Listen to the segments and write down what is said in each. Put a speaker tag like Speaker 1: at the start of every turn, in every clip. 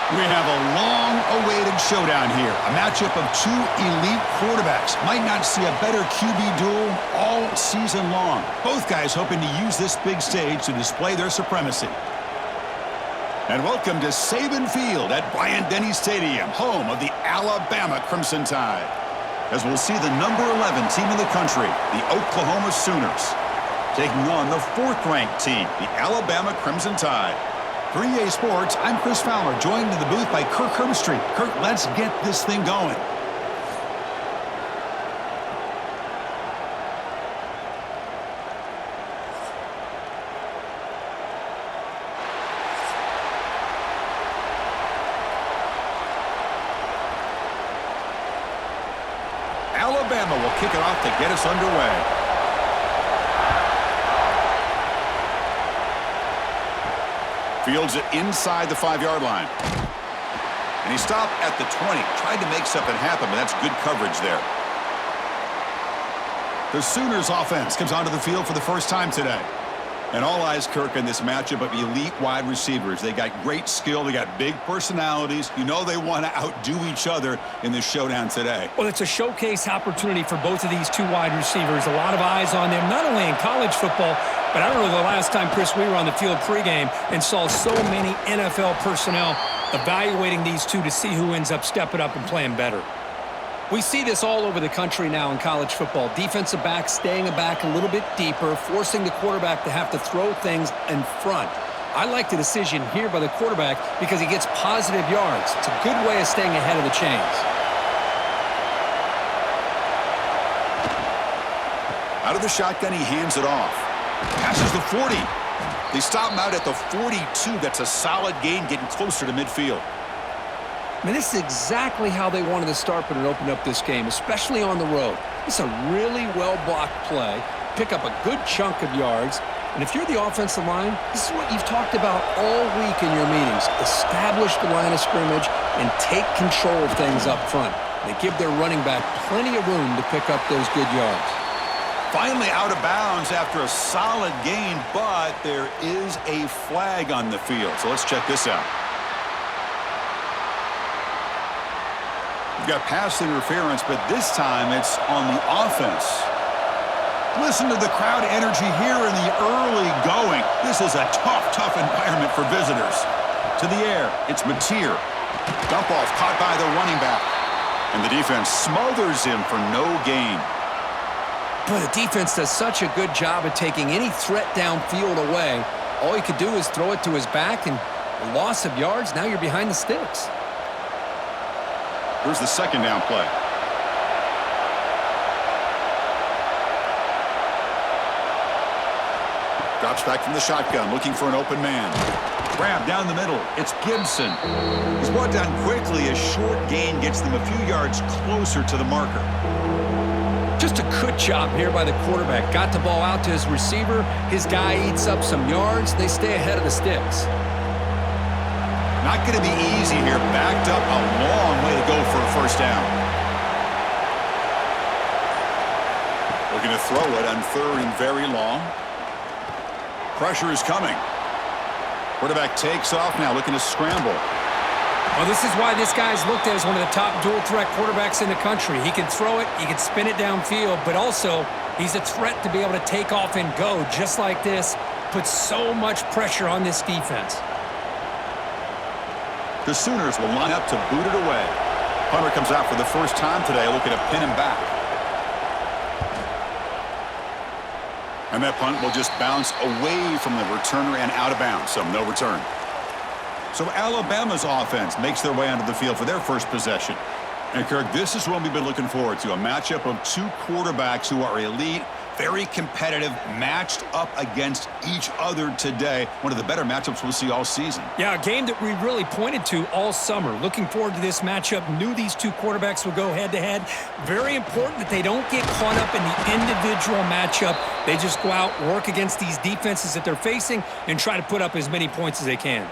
Speaker 1: We have a long-awaited showdown here. A matchup of two elite quarterbacks. Might not see a better QB duel all season long. Both guys hoping to use this big stage to display their supremacy. And welcome to Saban Field at Bryant-Denny Stadium, home of the Alabama Crimson Tide. As we'll see the number 11 team in the country, the Oklahoma Sooners, taking on the 4th-ranked team, the Alabama Crimson Tide. For EA Sports, I'm Chris Fowler, joined in the booth by Kirk Herbstreit. Kirk, let's get this thing going. Alabama will kick it off to get us underway. Fields it inside the 5-yard line. And he stopped at the 20. Tried to make something happen, but that's good coverage there. The Sooners offense comes onto the field for the first time today. And all eyes, Kirk, in this matchup of elite wide receivers. They got great skill. They got big personalities. You know they want to outdo each other in this showdown today.
Speaker 2: Well, it's a showcase opportunity for both of these two wide receivers. A lot of eyes on them, not only in college football, but I don't know the last time, Chris, we were on the field pregame and saw so many NFL personnel evaluating these two to see who ends up stepping up and playing better. We see this all over the country now in college football. Defensive backs staying back a little bit deeper, forcing the quarterback to have to throw things in front. I like the decision here by the quarterback because he gets positive yards. It's a good way of staying ahead of the chains.
Speaker 1: Out of the shotgun, he hands it off. Passes the 40. They stop him out at the 42. That's a solid gain, getting closer to midfield.
Speaker 2: I mean, this is exactly how they wanted to start when it opened up this game, especially on the road. It's a really well-blocked play, pick up a good chunk of yards, and if you're the offensive line, this is what you've talked about all week in your meetings. Establish the line of scrimmage and take control of things up front. They give their running back plenty of room to pick up those good yards.
Speaker 1: Finally out of bounds after a solid gain, but there is a flag on the field. So let's check this out. We've got pass interference, but this time it's on the offense. Listen to the crowd energy here in the early going. This is a tough environment for visitors. To the air, it's Mateer. Dump off caught by the running back. And the defense smothers him for no gain.
Speaker 2: Boy, the defense does such a good job of taking any threat downfield away. All he could do is throw it to his back, and a loss of yards, now you're behind the sticks.
Speaker 1: Here's the second down play. Drops back from the shotgun, looking for an open man. Grab down the middle. It's Gibson. He's brought down quickly. A short gain gets them a few yards closer to the marker.
Speaker 2: Just a good job here by the quarterback. Got the ball out to his receiver. His guy eats up some yards. They stay ahead of the sticks.
Speaker 1: Not going to be easy here. Backed up a long way to go for a first down. Looking to throw it on 3rd and very long. Pressure is coming. Quarterback takes off now, looking to scramble.
Speaker 2: Well, this is why this guy's looked at as one of the top dual-threat quarterbacks in the country. He can throw it, he can spin it downfield, but also he's a threat to be able to take off and go just like this. Puts so much pressure on this defense.
Speaker 1: The Sooners will line up to boot it away. Punter comes out for the first time today, looking to pin him back. And that punt will just bounce away from the returner and out of bounds, so no return. So Alabama's offense makes their way onto the field for their first possession. And Kirk, this is what we've been looking forward to, a matchup of two quarterbacks who are elite, very competitive, matched up against each other today. One of the better matchups we'll see all season.
Speaker 2: Yeah, a game that we really pointed to all summer. Looking forward to this matchup. Knew these two quarterbacks would go head-to-head. Very important that they don't get caught up in the individual matchup. They just go out, work against these defenses that they're facing, and try to put up as many points as they can.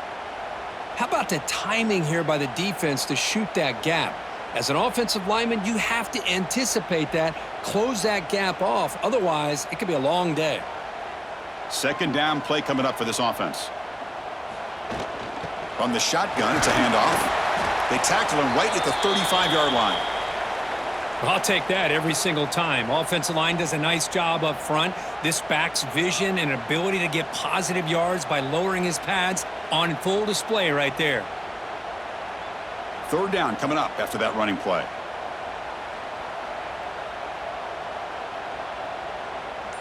Speaker 2: How about the timing here by the defense to shoot that gap? As an offensive lineman, you have to anticipate that, close that gap off. Otherwise, it could be a long day.
Speaker 1: Second down play coming up for this offense. From the shotgun, it's a handoff. They tackle him right at the 35-yard line.
Speaker 2: I'll take that every single time. Offensive line does a nice job up front. This back's vision and ability to get positive yards by lowering his pads on full display right there.
Speaker 1: Third down coming up after that running play.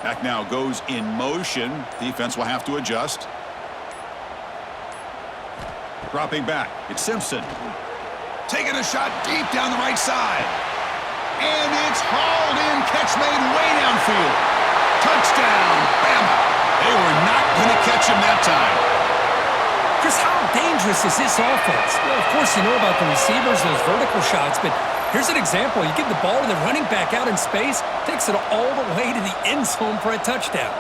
Speaker 1: Back now goes in motion. Defense will have to adjust. Dropping back. It's Simpson. Taking a shot deep down the right side. And it's hauled in. Catch made way downfield. Touchdown, Bama. They were not going to catch him that time.
Speaker 2: Chris, how dangerous is this offense? Well, of course, you know about the receivers, those vertical shots, but here's an example. You give the ball to the running back out in space, takes it all the way to the end zone for a touchdown.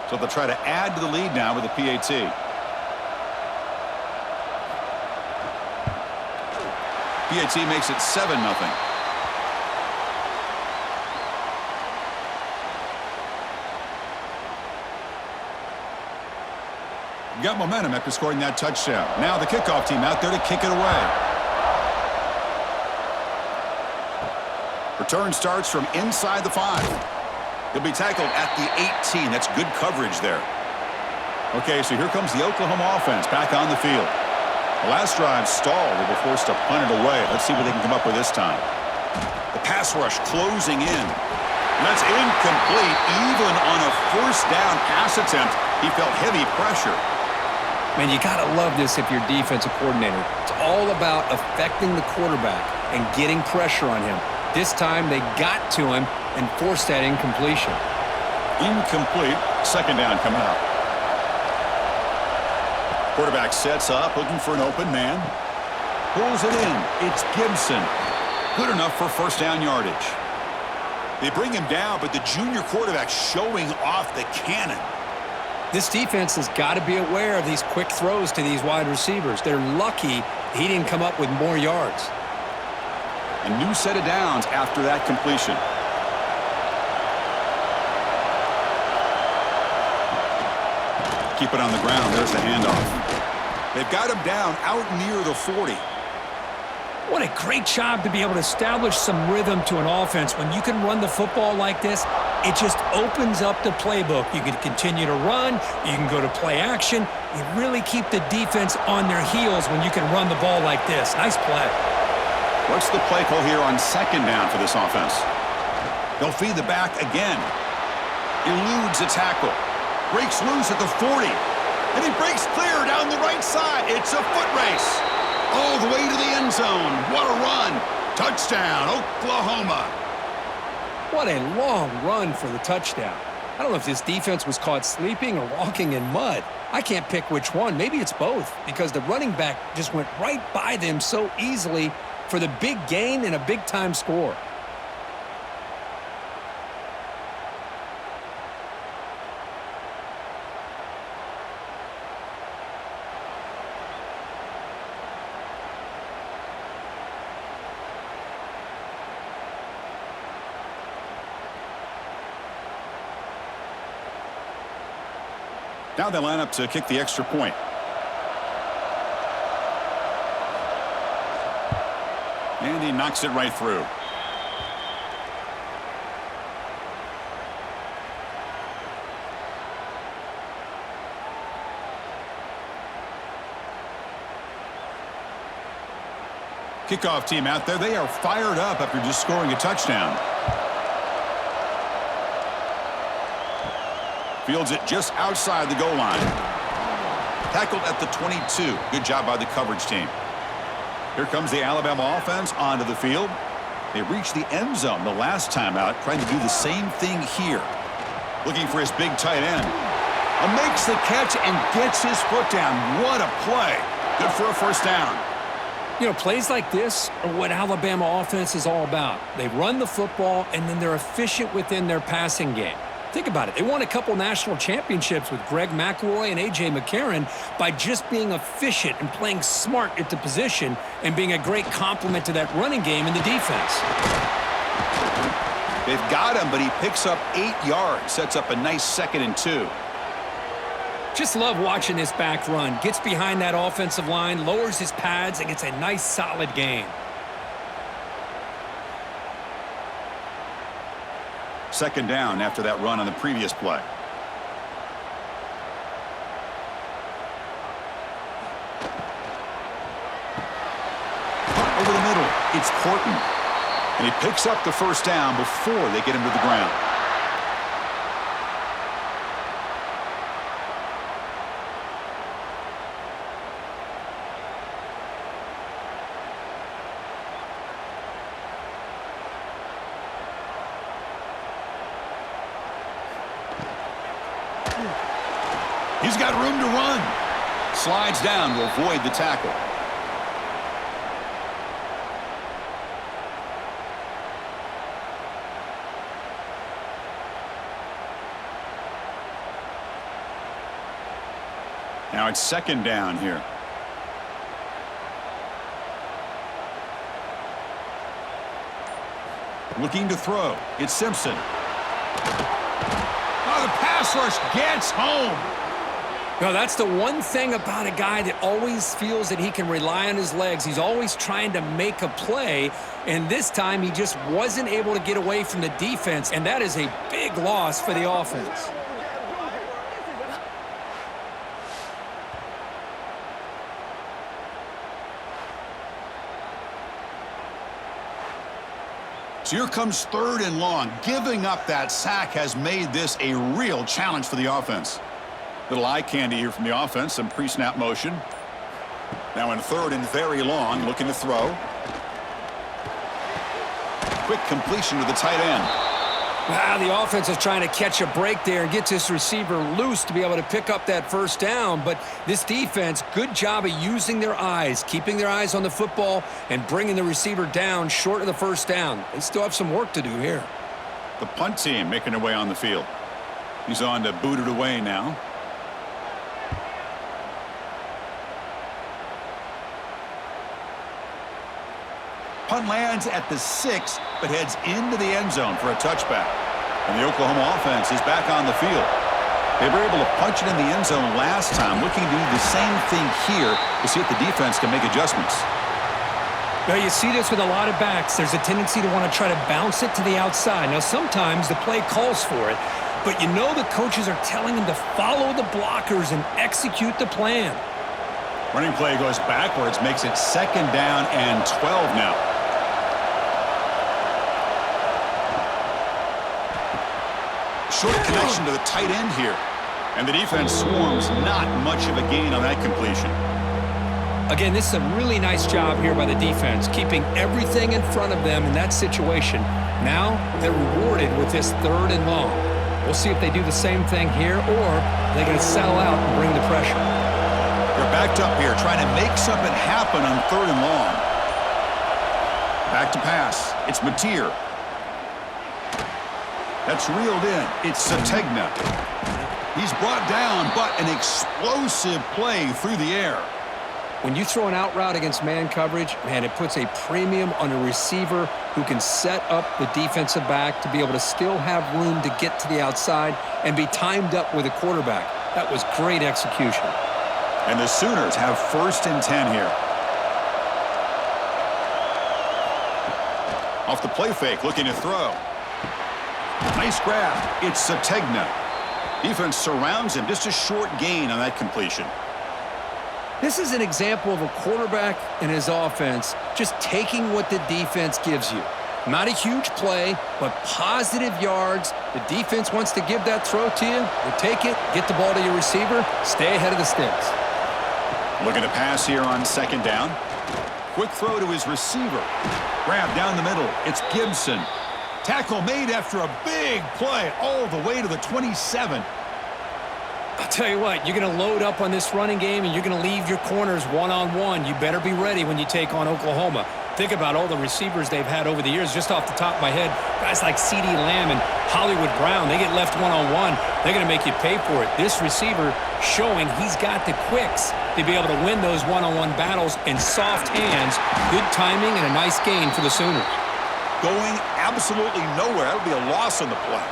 Speaker 1: So they'll try to add to the lead now with a PAT. PAT makes it 7-0. Got momentum after scoring that touchdown. Now the kickoff team out there to kick it away. Return starts from inside the 5. He'll be tackled at the 18. That's good coverage there. Okay, so here comes the Oklahoma offense back on the field. The last drive stalled. They were forced to punt it away. Let's see what they can come up with this time. The pass rush closing in. That's incomplete. Even on a first down pass attempt, he felt heavy pressure.
Speaker 2: Man, you got to love this if you're defensive coordinator. It's all about affecting the quarterback and getting pressure on him. This time they got to him and forced that incompletion.
Speaker 1: Incomplete. Second down coming up. Quarterback sets up, looking for an open man. Pulls it in. It's Gibson. Good enough for first down yardage. They bring him down, but the junior quarterback showing off the cannon.
Speaker 2: This defense has got to be aware of these quick throws to these wide receivers. They're lucky he didn't come up with more yards.
Speaker 1: A new set of downs after that completion. Keep it on the ground. There's the handoff. They've got him down out near the 40.
Speaker 2: What a great job to be able to establish some rhythm to an offense. When you can run the football like this, it just opens up the playbook. You can continue to run. You can go to play action. You really keep the defense on their heels when you can run the ball like this. Nice play.
Speaker 1: What's the play call here on second down for this offense? They'll feed the back again. Eludes a tackle. Breaks loose at the 40. And he breaks clear down the right side. It's a foot race. All the way to the end zone. What a run. Touchdown, Oklahoma.
Speaker 2: What a long run for the touchdown. I don't know if this defense was caught sleeping or walking in mud. I can't pick which one. Maybe it's both, because the running back just went right by them so easily for the big gain and a big-time score.
Speaker 1: Now they line up to kick the extra point. And he knocks it right through. Kickoff team out there. They are fired up after just scoring a touchdown. Fields it just outside the goal line. Tackled at the 22. Good job by the coverage team. Here comes the Alabama offense onto the field. They reached the end zone the last time out, trying to do the same thing here. Looking for his big tight end. Makes the catch and gets his foot down. What a play. Good for a first down.
Speaker 2: You know, plays like this are what Alabama offense is all about. They run the football, and then they're efficient within their passing game. Think about it. They won a couple national championships with Greg McElroy and A.J. McCarron by just being efficient and playing smart at the position and being a great complement to that running game in the defense.
Speaker 1: They've got him, but he picks up 8 yards, sets up a nice 2nd and 2.
Speaker 2: Just love watching this back run. Gets behind that offensive line, lowers his pads, and gets a nice, solid gain.
Speaker 1: 2nd down after that run on the previous play. Over the middle, it's Horton. And he picks up the 1st down before they get him to the ground. He's got room to run. Slides down to avoid the tackle. Now it's 2nd down here. Looking to throw. It's Simpson. Oh, the pass rush gets home.
Speaker 2: No, that's the one thing about a guy that always feels that he can rely on his legs. He's always trying to make a play, and this time he just wasn't able to get away from the defense, and that is a big loss for the offense.
Speaker 1: So here comes 3rd and long. Giving up that sack has made this a real challenge for the offense. Little eye candy here from the offense, some pre-snap motion. Now in 3rd and very long, looking to throw. Quick completion to the tight end.
Speaker 2: Wow, the offense is trying to catch a break there and get this receiver loose to be able to pick up that 1st down. But this defense, good job of using their eyes, keeping their eyes on the football and bringing the receiver down short of the 1st down. They still have some work to do here.
Speaker 1: The punt team making their way on the field. He's on to boot it away now. Punt lands at the 6, but heads into the end zone for a touchback. And the Oklahoma offense is back on the field. They were able to punch it in the end zone last time, looking to do the same thing here to see if the defense can make adjustments.
Speaker 2: Now, you see this with a lot of backs. There's a tendency to want to try to bounce it to the outside. Now, sometimes the play calls for it, but you know the coaches are telling them to follow the blockers and execute the plan.
Speaker 1: Running play goes backwards, makes it 2nd down and 12 now. Short connection to the tight end here. And the defense swarms, not much of a gain on that completion.
Speaker 2: Again, this is a really nice job here by the defense, keeping everything in front of them in that situation. Now they're rewarded with this 3rd and long. We'll see if they do the same thing here, or they're going to settle out and bring the pressure.
Speaker 1: They're backed up here, trying to make something happen on 3rd and long. Back to pass. It's Mateer. That's reeled in. It's Sategna. He's brought down, but an explosive play through the air.
Speaker 2: When you throw an out route against man coverage, man, it puts a premium on a receiver who can set up the defensive back to be able to still have room to get to the outside and be timed up with a quarterback. That was great execution.
Speaker 1: And the Sooners have 1st and 10 here. Off the play fake, looking to throw. Nice grab. It's Sategna. Defense surrounds him. Just a short gain on that completion.
Speaker 2: This is an example of a quarterback and his offense just taking what the defense gives you. Not a huge play, but positive yards. The defense wants to give that throw to you. You take it, get the ball to your receiver, stay ahead of the sticks.
Speaker 1: Looking to pass here on 2nd down. Quick throw to his receiver. Grab down the middle. It's Gibson. Tackle made after a big play all the way to the 27.
Speaker 2: I'll tell you what, you're going to load up on this running game and you're going to leave your corners one-on-one. You better be ready when you take on Oklahoma. Think about all the receivers they've had over the years. Just off the top of my head, guys like CeeDee Lamb and Hollywood Brown, they get left one-on-one. They're going to make you pay for it. This receiver showing he's got the quicks to be able to win those one-on-one battles in soft hands. Good timing and a nice gain for the Sooners.
Speaker 1: Going absolutely nowhere. That would be a loss on the play.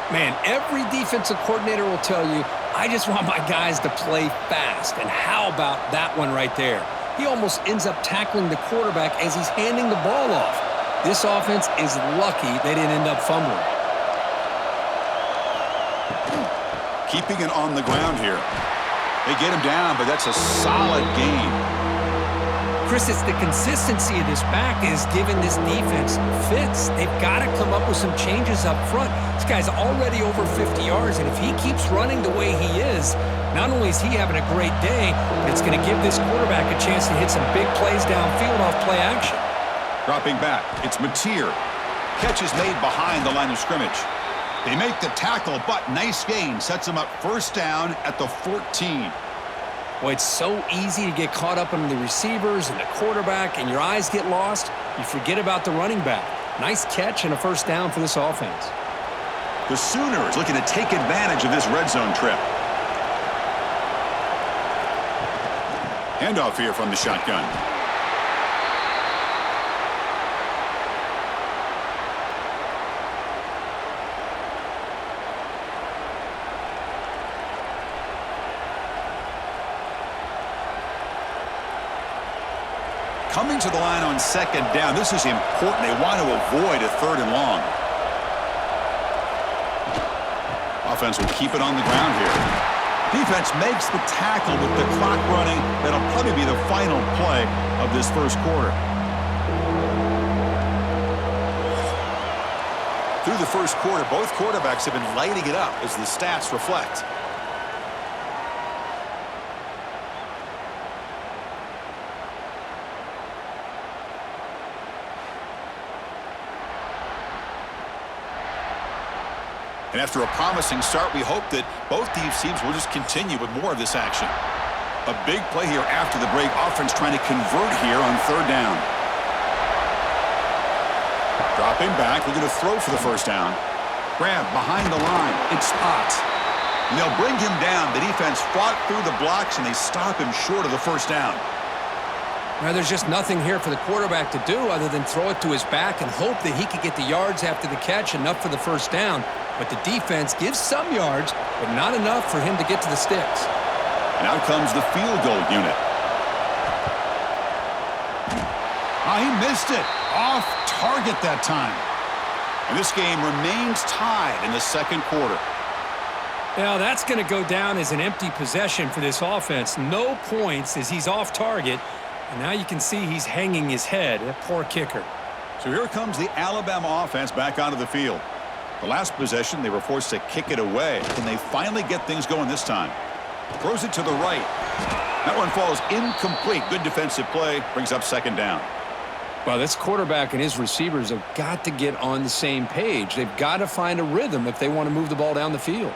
Speaker 2: Man, every defensive coordinator will tell you, I just want my guys to play fast. And how about that one right there? He almost ends up tackling the quarterback as he's handing the ball off. This offense is lucky they didn't end up fumbling.
Speaker 1: Keeping it on the ground here. They get him down, but that's a solid gain.
Speaker 2: Chris, it's the consistency of this back is giving this defense fits. They've got to come up with some changes up front. This guy's already over 50 yards, and if he keeps running the way he is, not only is he having a great day, but it's going to give this quarterback a chance to hit some big plays downfield off play action.
Speaker 1: Dropping back, it's Mateer. Catch is made behind the line of scrimmage. They make the tackle, but nice gain. Sets him up first down at the 14.
Speaker 2: Boy, it's so easy to get caught up in the receivers and the quarterback, and your eyes get lost. You forget about the running back. Nice catch and a first down for this offense.
Speaker 1: The Sooners looking to take advantage of this red zone trip. Handoff here from the shotgun. Coming to the line on second down. This is important. They want to avoid a third and long. Offense will keep it on the ground here. Defense makes the tackle with the clock running. That'll probably be the final play of this first quarter. Through the first quarter, both quarterbacks have been lighting it up as the stats reflect. And after a promising start, we hope that both these teams will just continue with more of this action. A big play here after the break. Offense trying to convert here on third down. Dropping back, looking to throw for the first down. Grab behind the line. It's Spot. And they'll bring him down. The defense fought through the blocks, and they stop him short of the first down.
Speaker 2: Now, there's just nothing here for the quarterback to do other than throw it to his back and hope that he could get the yards after the catch, enough for the first down. But the defense gives some yards, but not enough for him to get to the sticks.
Speaker 1: And out comes the field goal unit. Oh, he missed it. Off target that time. And this game remains tied in the second quarter.
Speaker 2: Now, that's going to go down as an empty possession for this offense. No points as he's off target. And now you can see he's hanging his head. That poor kicker.
Speaker 1: So here comes the Alabama offense back onto the field. The last possession, they were forced to kick it away. Can they finally get things going this time? Throws it to the right. That one falls incomplete. Good defensive play. Brings up second down.
Speaker 2: Well, this quarterback and his receivers have got to get on the same page. They've got to find a rhythm if they want to move the ball down the field.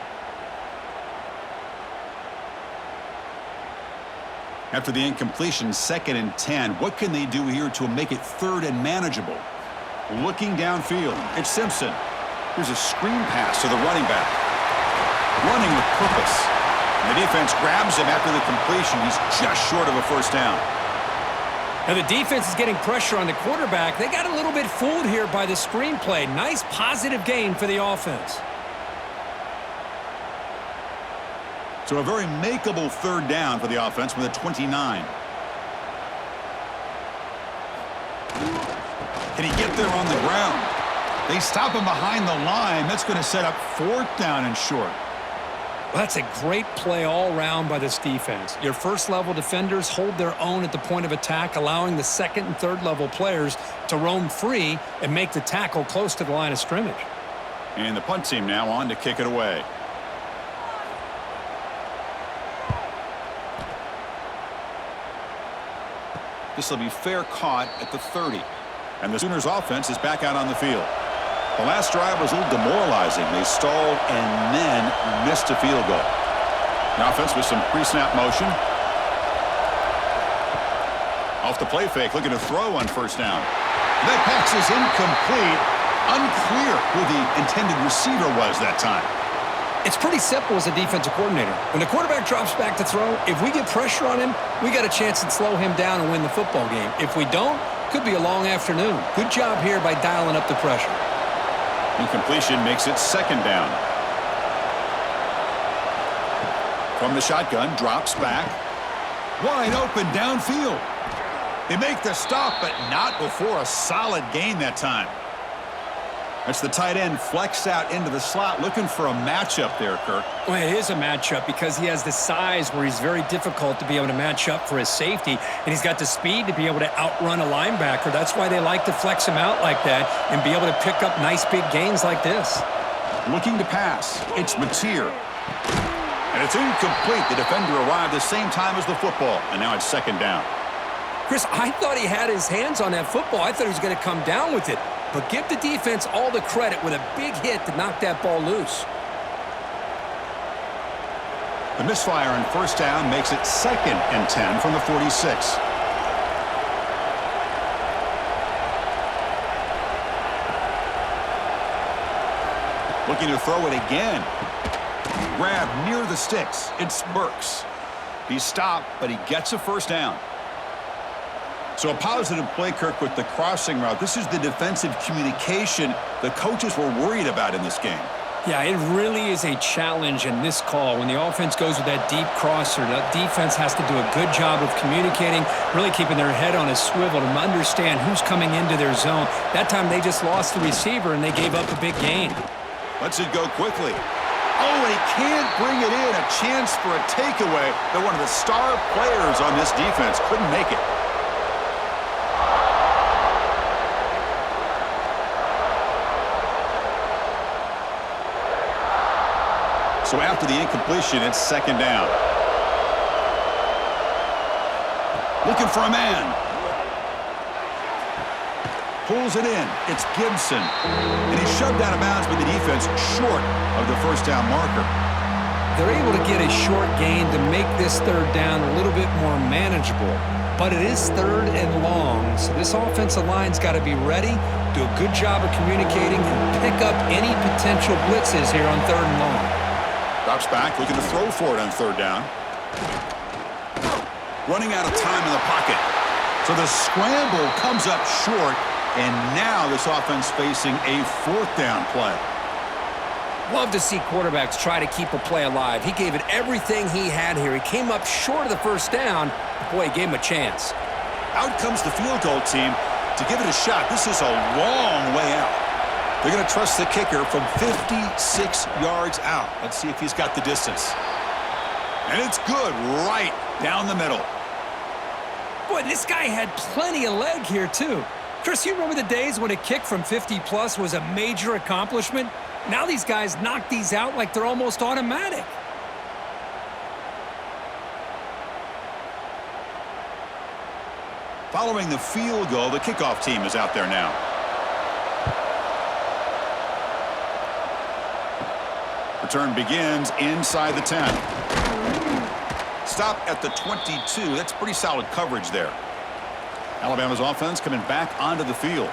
Speaker 1: After the incompletion, 2nd and 10. What can they do here to make it third and manageable? Looking downfield, it's Simpson. Here's a screen pass to the running back. Running with purpose. And the defense grabs him after the completion. He's just short of a first down.
Speaker 2: Now the defense is getting pressure on the quarterback. They got a little bit fooled here by the screenplay. Nice positive gain for the offense.
Speaker 1: So a very makeable third down for the offense with a 29. Can he get there on the ground? They stop him behind the line. That's going to set up fourth down and short.
Speaker 2: Well, that's a great play all around by this defense. Your first-level defenders hold their own at the point of attack, allowing the second and third-level players to roam free and make the tackle close to the line of scrimmage.
Speaker 1: And the punt team now on to kick it away. This will be fair caught at the 30. And the Sooners offense is back out on the field. The last drive was a little demoralizing. They stalled and then missed a field goal. The offense with some pre-snap motion. Off the play fake, looking to throw on first down. That pass is incomplete. Unclear who the intended receiver was that time.
Speaker 2: It's pretty simple as a defensive coordinator. When the quarterback drops back to throw, if we get pressure on him, we got a chance to slow him down and win the football game. If we don't, could be a long afternoon. Good job here by dialing up the pressure.
Speaker 1: Incompletion makes it second down. From the shotgun, drops back. Wide open downfield. They make the stop, but not before a solid gain that time. That's the tight end flexed out into the slot, looking for a matchup there, Kirk.
Speaker 2: Well, it is a matchup because he has the size where he's very difficult to be able to match up for his safety, and he's got the speed to be able to outrun a linebacker. That's why they like to flex him out like that and be able to pick up nice big gains like this.
Speaker 1: Looking to pass. It's Mateer. And it's incomplete. The defender arrived the same time as the football, and now it's second down.
Speaker 2: Chris, I thought he had his hands on that football. I thought he was going to come down with it. But give the defense all the credit with a big hit to knock that ball loose.
Speaker 1: The misfire on first down makes it 2nd and 10 from the 46. Looking to throw it again. Grab near the sticks. It's Burks. He's stopped, but he gets a first down. So a positive play, Kirk, with the crossing route. This is the defensive communication the coaches were worried about in this game.
Speaker 2: Yeah, it really is a challenge in this call. When the offense goes with that deep crosser, the defense has to do a good job of communicating, really keeping their head on a swivel to understand who's coming into their zone. That time they just lost the receiver and they gave up a big gain.
Speaker 1: Lets it go quickly. Oh, and he can't bring it in. A chance for a takeaway. They're one of the star players on this defense. Couldn't make it. So after the incompletion, it's second down. Looking for a man. Pulls it in. It's Gibson. And he's shoved out of bounds by the defense short of the first down marker.
Speaker 2: They're able to get a short gain to make this third down a little bit more manageable. But it is 3rd and long, so this offensive line's got to be ready, do a good job of communicating, and pick up any potential blitzes here on 3rd and long.
Speaker 1: Drops back, looking to throw for it on third down. Running out of time in the pocket. So the scramble comes up short, and now this offense facing a 4th down play.
Speaker 2: Love to see quarterbacks try to keep a play alive. He gave it everything he had here. He came up short of the first down. Boy, he gave him a chance.
Speaker 1: Out comes the field goal team to give it a shot. This is a long way out. They're going to trust the kicker from 56 yards out. Let's see if he's got the distance. And it's good right down the middle.
Speaker 2: Boy, this guy had plenty of leg here, too. Chris, you remember the days when a kick from 50-plus was a major accomplishment? Now these guys knock these out like they're almost automatic.
Speaker 1: Following the field goal, the kickoff team is out there now. Return begins inside the 10. Stop at the 22. That's pretty solid coverage there. Alabama's offense coming back onto the field.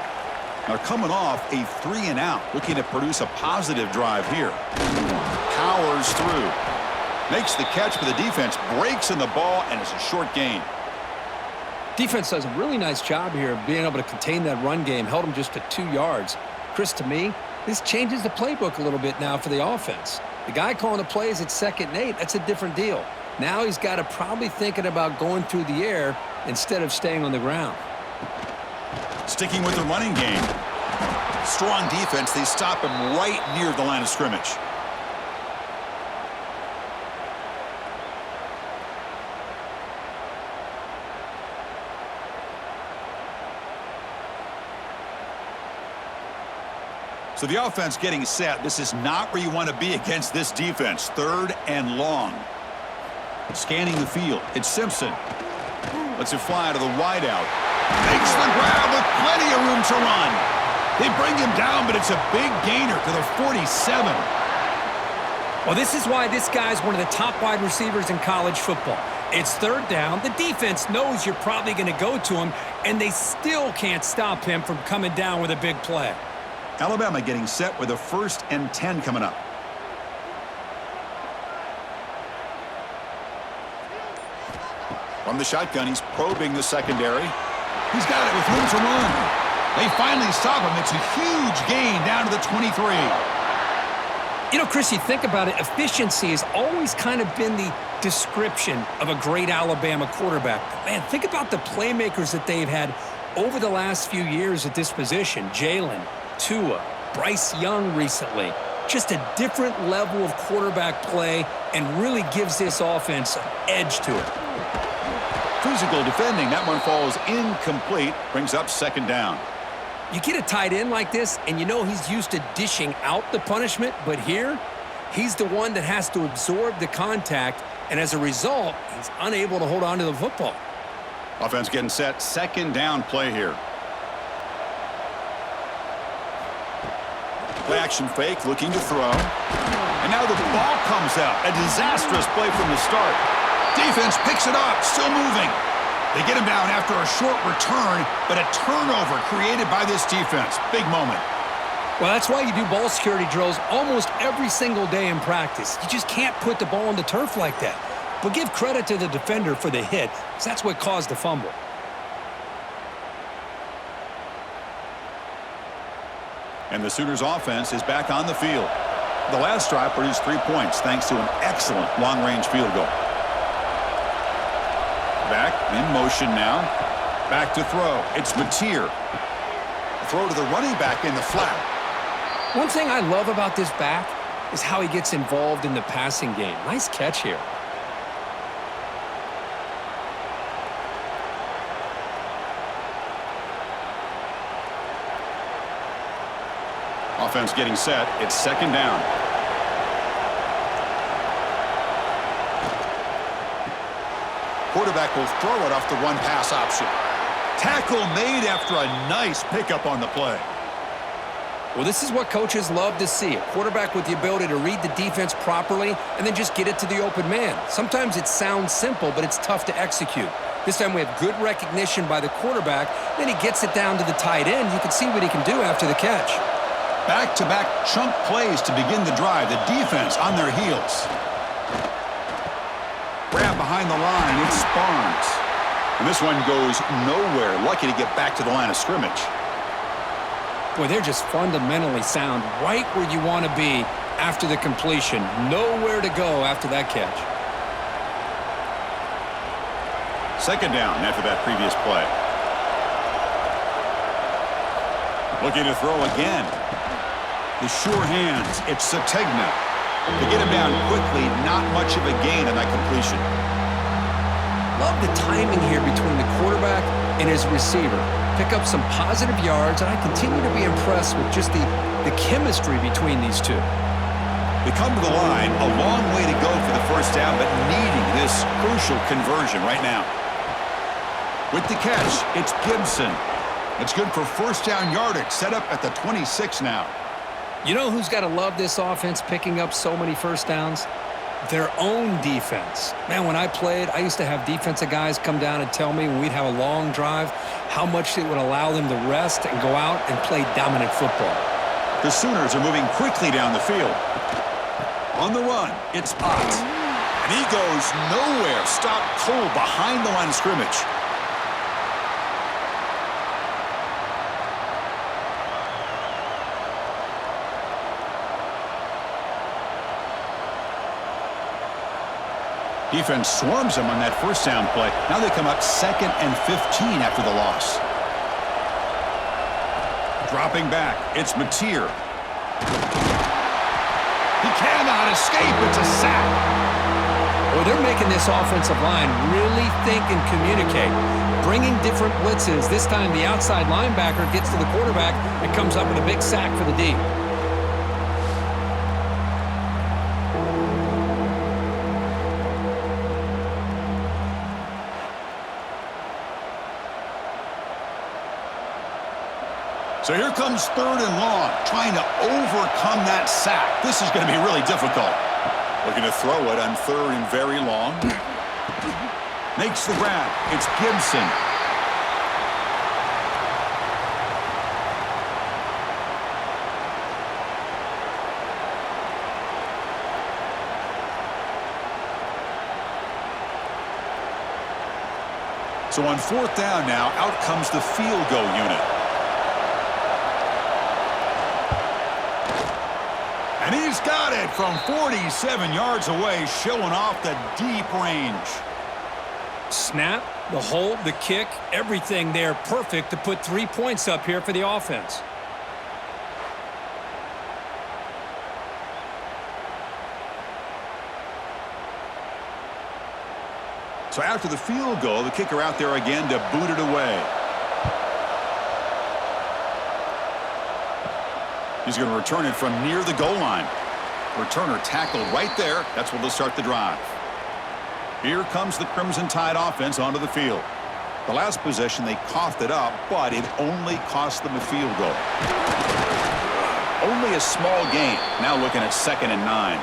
Speaker 1: They're coming off a 3-and-out, looking to produce a positive drive here. Powers through. Makes the catch, but the defense breaks in the ball, and it's a short gain.
Speaker 2: Defense does a really nice job here of being able to contain that run game, held them just to 2 yards. Chris, to me, this changes the playbook a little bit now for the offense. The guy calling the plays at 2nd and 8, that's a different deal. Now he's got to probably thinking about going through the air instead of staying on the ground.
Speaker 1: Sticking with the running game. Strong defense. They stop him right near the line of scrimmage. So the offense getting set. This is not where you want to be against this defense. 3rd and long. Scanning the field. It's Simpson. Lets it fly to the wideout. Makes the grab with plenty of room to run. They bring him down, but it's a big gainer to the 47.
Speaker 2: Well, this is why this guy's one of the top wide receivers in college football. It's third down. The defense knows you're probably going to go to him, and they still can't stop him from coming down with a big play.
Speaker 1: Alabama getting set with a 1st and 10 coming up. From the shotgun, he's probing the secondary. He's got it with room to run. They finally stop him. It's a huge gain down to the 23.
Speaker 2: You know, Chris, you think about it, efficiency has always kind of been the description of a great Alabama quarterback. But man, think about the playmakers that they've had over the last few years at this position. Jalen, Tua, Bryce Young recently. Just a different level of quarterback play and really gives this offense an edge to it.
Speaker 1: Physical defending. That one falls incomplete. Brings up 2nd down.
Speaker 2: You get a tight end like this, and you know he's used to dishing out the punishment, but here, he's the one that has to absorb the contact, and as a result, he's unable to hold on to the football.
Speaker 1: Offense getting set. 2nd down play here. Play action fake, looking to throw. And now the ball comes out. A disastrous play from the start. Defense picks it up, still moving. They get him down after a short return, but a turnover created by this defense. Big moment.
Speaker 2: Well, that's why you do ball security drills almost every single day in practice. You just can't put the ball on the turf like that. But give credit to the defender for the hit, because that's what caused the fumble.
Speaker 1: And the Sooners offense is back on the field. The last drive produced 3 points thanks to an excellent long-range field goal. Back in motion now. Back to throw. It's Mateer. A throw to the running back in the flat.
Speaker 2: One thing I love about this back is how he gets involved in the passing game. Nice catch here.
Speaker 1: Offense getting set. It's 2nd down. Quarterback will throw it off the run-pass option. Tackle made after a nice pickup on the play.
Speaker 2: Well, this is what coaches love to see. A quarterback with the ability to read the defense properly and then just get it to the open man. Sometimes it sounds simple, but it's tough to execute. This time we have good recognition by the quarterback. Then he gets it down to the tight end. You can see what he can do after the catch.
Speaker 1: Back-to-back chunk plays to begin the drive. The defense on their heels. Grab behind the line. It's Barnes. And this one goes nowhere. Lucky to get back to the line of scrimmage.
Speaker 2: Boy, they're just fundamentally sound right where you want to be after the completion. Nowhere to go after that catch.
Speaker 1: 2nd down after that previous play. Looking to throw again. The sure hands. It's Sategna. To get him down quickly, not much of a gain on that completion.
Speaker 2: Love the timing here between the quarterback and his receiver. Pick up some positive yards, and I continue to be impressed with just the chemistry between these two.
Speaker 1: They come to the line, a long way to go for the 1st down, but needing this crucial conversion right now. With the catch, it's Gibson. It's good for 1st down yardage, set up at the 26 now.
Speaker 2: You know who's got to love this offense picking up so many 1st downs? Their own defense. Man, when I played, I used to have defensive guys come down and tell me when we'd have a long drive how much it would allow them to rest and go out and play dominant football.
Speaker 1: The Sooners are moving quickly down the field. On the run, it's Ott. And he goes nowhere. Stopped cold behind the line of scrimmage. Defense swarms him on that 1st down play. Now they come up 2nd and 15 after the loss. Dropping back, it's Mateer. He cannot escape. It's a sack.
Speaker 2: Well, they're making this offensive line really think and communicate. Bringing different blitzes. This time the outside linebacker gets to the quarterback and comes up with a big sack for the D.
Speaker 1: So here comes 3rd and long, trying to overcome that sack. This is going to be really difficult. Looking to throw it on 3rd and very long. Makes the grab. It's Gibson. So on 4th down now, out comes the field goal unit. And he's got it from 47 yards away, showing off the deep range.
Speaker 2: Snap, the hold, the kick, everything there perfect to put 3 points up here for the offense.
Speaker 1: So after the field goal, the kicker out there again to boot it away. He's going to return it from near the goal line. Returner tackled right there. That's where they'll start the drive. Here comes the Crimson Tide offense onto the field. The last possession, they coughed it up, but it only cost them a field goal. Only a small gain. Now looking at 2nd and 9.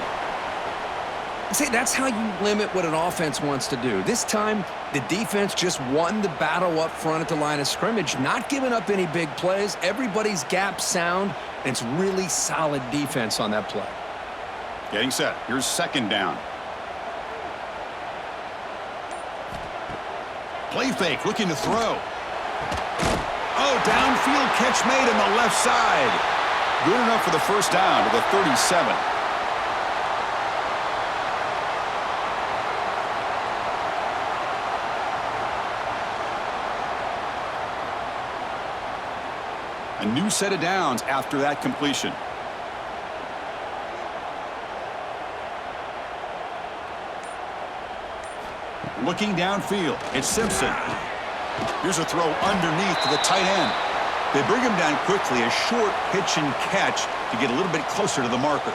Speaker 3: See, that's how you limit what an offense wants to do. This time, the defense just won the battle up front at the line of scrimmage, not giving up any big plays. Everybody's gap sound, and it's really solid defense on that play.
Speaker 1: Getting set. Here's 2nd down. Play fake, looking to throw. Oh, downfield catch made on the left side. Good enough for the 1st down to the 37. A new set of downs after that completion. Looking downfield, it's Simpson. Here's a throw underneath to the tight end. They bring him down quickly, a short pitch and catch to get a little bit closer to the marker.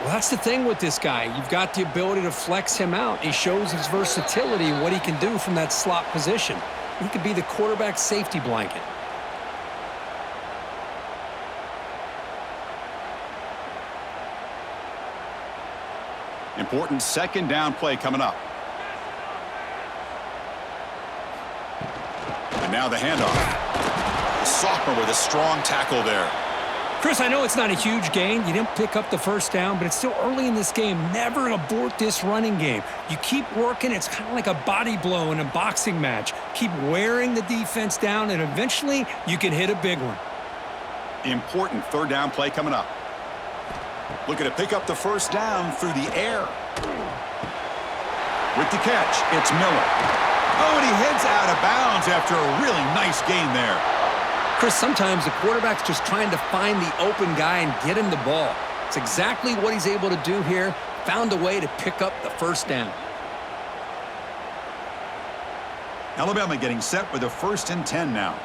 Speaker 2: Well, that's the thing with this guy. You've got the ability to flex him out. He shows his versatility and what he can do from that slot position. He could be the quarterback's safety blanket.
Speaker 1: Important 2nd down play coming up. And now the handoff. The sophomore with a strong tackle there.
Speaker 2: Chris, I know it's not a huge gain. You didn't pick up the 1st down, but it's still early in this game. Never abort this running game. You keep working. It's kind of like a body blow in a boxing match. Keep wearing the defense down, and eventually you can hit a big one.
Speaker 1: Important 3rd down play coming up. Looking to pick up the 1st down through the air. With the catch, it's Miller. Oh, and he heads out of bounds after a really nice gain there.
Speaker 3: Chris, sometimes the quarterback's just trying to find the open guy and get him the ball. It's exactly what he's able to do here. Found a way to pick up the 1st down.
Speaker 1: Alabama getting set with a 1st and 10 now.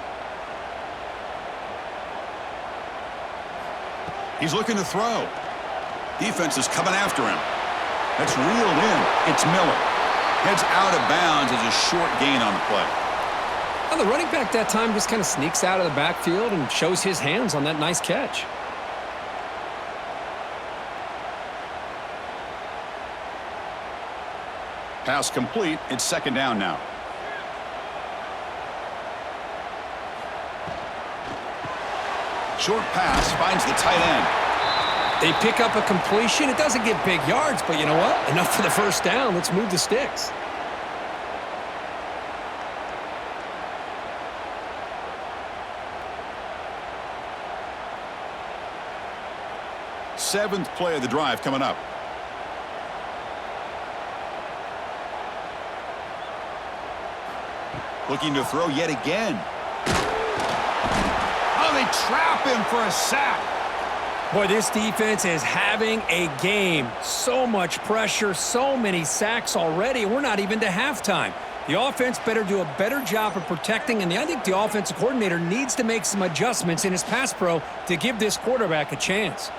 Speaker 1: He's looking to throw. Defense is coming after him. That's reeled in. It's Miller. Heads out of bounds as a short gain on the play.
Speaker 2: Well, the running back that time just kind of sneaks out of the backfield and shows his hands on that nice catch.
Speaker 1: Pass complete. It's 2nd down now. Short pass finds the tight end.
Speaker 2: They pick up a completion. It doesn't get big yards, but you know what? Enough for the 1st down. Let's move the sticks.
Speaker 1: Seventh play of the drive coming up. Looking to throw yet again. Oh, they trap him for a sack.
Speaker 2: Boy, this defense is having a game. So much pressure, so many sacks already. We're not even to halftime. The offense better do a better job of protecting, and I think the offensive coordinator needs to make some adjustments in his pass pro to give this quarterback a chance.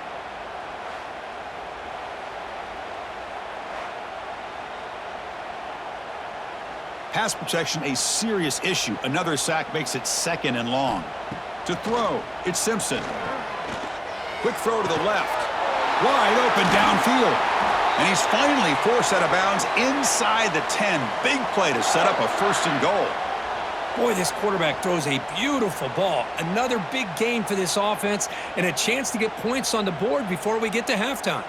Speaker 1: Pass protection, a serious issue. Another sack makes it 2nd and long. To throw, it's Simpson. Quick throw to the left. Wide open downfield. And he's finally forced out of bounds inside the 10. Big play to set up a 1st and goal.
Speaker 2: Boy, this quarterback throws a beautiful ball. Another big gain for this offense and a chance to get points on the board before we get to halftime.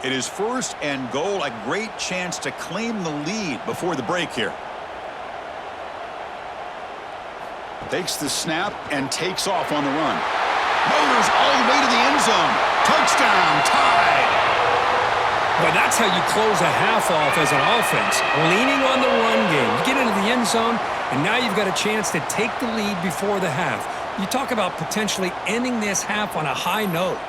Speaker 1: It is 1st and goal, a great chance to claim the lead before the break here. Takes the snap and takes off on the run. Motors all the way to the end zone. Touchdown, tied.
Speaker 2: Well, that's how you close a half off as an offense, leaning on the run game. You get into the end zone, and now you've got a chance to take the lead before the half. You talk about potentially ending this half on a high note.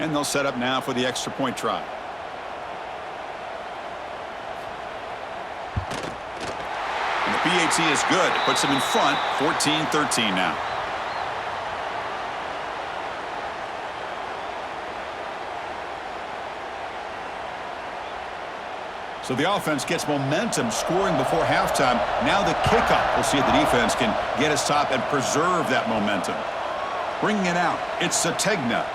Speaker 1: And they'll set up now for the extra point try. And the PAT is good. It puts them in front, 14-13 now. So the offense gets momentum scoring before halftime. Now the kickoff. We'll see if the defense can get a stop and preserve that momentum. Bringing it out, it's Sategna.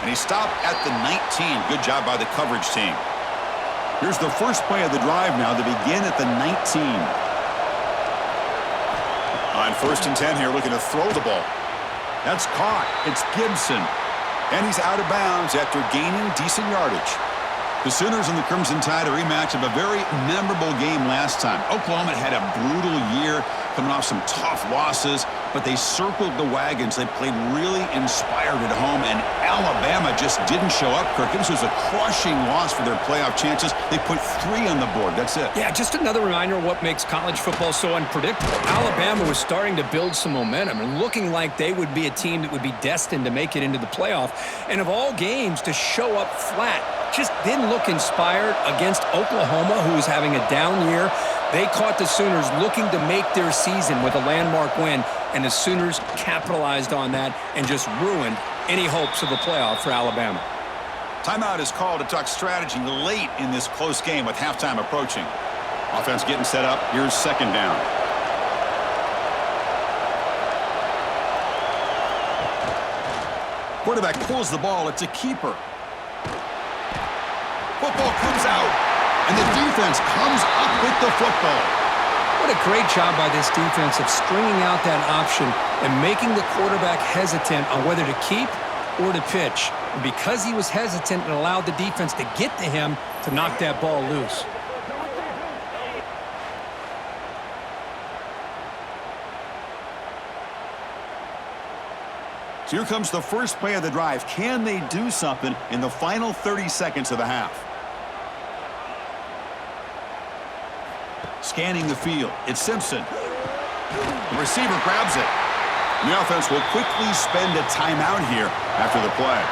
Speaker 1: And he stopped at the 19. Good job by the coverage team. Here's the first play of the drive now to begin at the 19. On 1st and 10 here, looking to throw the ball. That's caught. It's Gibson. And he's out of bounds after gaining decent yardage. The Sooners and the Crimson Tide, a rematch of a very memorable game last time. Oklahoma had a brutal year, coming off some tough losses, but they circled the wagons. They played really inspired at home, and Alabama just didn't show up, Kirk. This was a crushing loss for their playoff chances. They put 3 on the board. That's it.
Speaker 2: Yeah, just another reminder of what makes college football so unpredictable. Alabama was starting to build some momentum and looking like they would be a team that would be destined to make it into the playoff. And of all games, to show up flat, just didn't look inspired against Oklahoma, who was having a down year. They caught the Sooners looking to make their season with a landmark win, and the Sooners capitalized on that and just ruined any hopes of a playoff for Alabama.
Speaker 1: Timeout is called to talk strategy late in this close game with halftime approaching. Offense getting set up. Here's 2nd down. Quarterback pulls the ball. It's a keeper. Football comes out, and the defense comes up with the football.
Speaker 2: What a great job by this defense of stringing out that option and making the quarterback hesitant on whether to keep or to pitch. And because he was hesitant, it allowed the defense to get to him to knock that ball loose.
Speaker 1: So here comes the first play of the drive. Can they do something in the final 30 seconds of the half? Scanning the field, it's Simpson. The receiver grabs it. And the offense will quickly spend a timeout here after the play.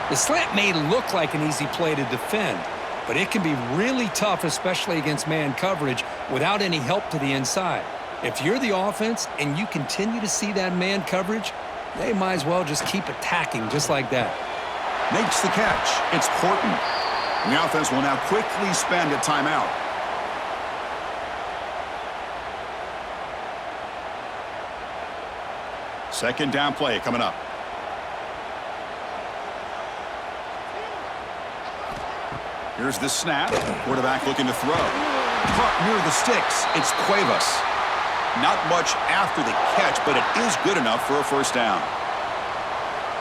Speaker 2: The slant may look like an easy play to defend, but it can be really tough, especially against man coverage, without any help to the inside. If you're the offense and you continue to see that man coverage, they might as well just keep attacking just like that.
Speaker 1: Makes the catch. It's Horton. And the offense will now quickly spend a timeout. Second down play coming up. Here's the snap. Quarterback looking to throw. Caught near the sticks. It's Cuevas. Not much after the catch, but it is good enough for a 1st down.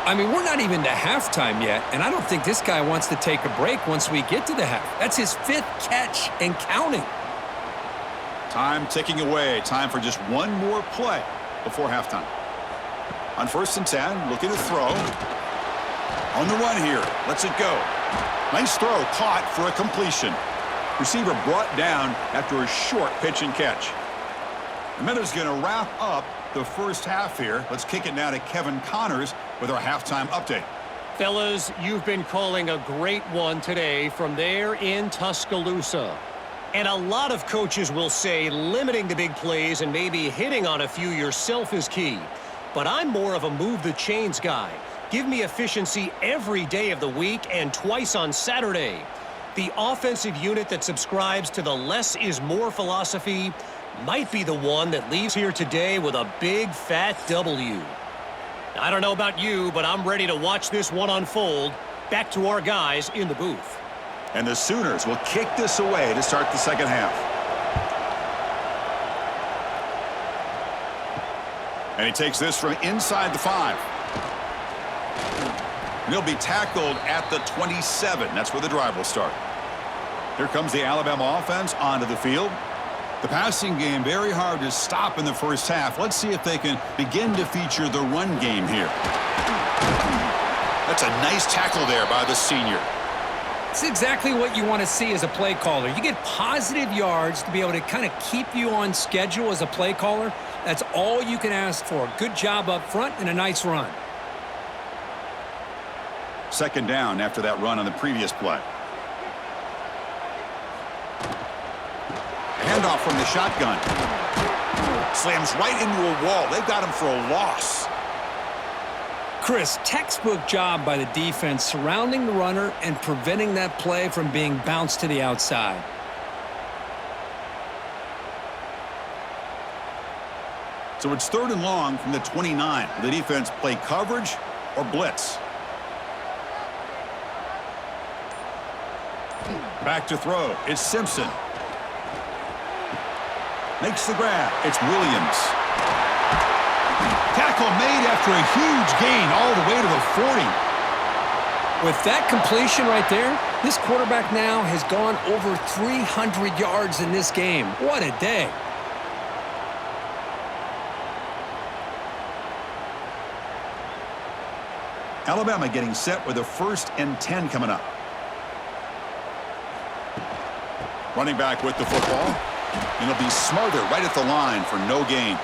Speaker 2: I mean, we're not even to halftime yet, and I don't think this guy wants to take a break once we get to the half. That's his 5th catch and counting.
Speaker 1: Time ticking away. Time for just one more play before halftime. On 1st and 10, looking to throw. On the run here. Lets it go. Nice throw, caught for a completion. Receiver brought down after a short pitch and catch. The Minutes going to wrap up the first half here. Let's kick it now to Kevin Connors with our halftime update.
Speaker 4: Fellas, you've been calling a great one today from there in Tuscaloosa. And a lot of coaches will say limiting the big plays and maybe hitting on a few yourself is key. But I'm more of a move the chains guy. Give me efficiency every day of the week and twice on Saturday. The offensive unit that subscribes to the less is more philosophy might be the one that leaves here today with a big fat W. I don't know about you, but I'm ready to watch this one unfold. Back to our guys in the booth.
Speaker 1: And the Sooners will kick this away to start the second half. And he takes this from inside the 5. And he'll be tackled at the 27. That's where the drive will start. Here comes the Alabama offense onto the field. The passing game very hard to stop in the first half. Let's see if they can begin to feature the run game here. That's a nice tackle there by the senior.
Speaker 2: It's exactly what you want to see as a play caller. You get positive yards to be able to kind of keep you on schedule as a play caller. That's all you can ask for. Good job up front and a nice run.
Speaker 1: Second down after that run on the previous play. Handoff from the shotgun. Slams right into a wall. They've got him for a loss.
Speaker 2: Chris, textbook job by the defense surrounding the runner and preventing that play from being bounced to the outside.
Speaker 1: So it's 3rd and long from the 29. The defense play coverage or blitz. Back to throw. It's Simpson. Makes the grab. It's Williams. Tackle made after a huge gain all the way to the 40.
Speaker 2: With that completion right there, this quarterback now has gone over 300 yards in this game. What a day.
Speaker 1: Alabama getting set with a 1st and 10 coming up. Running back with the football. And he'll be smarter right at the line for no gain.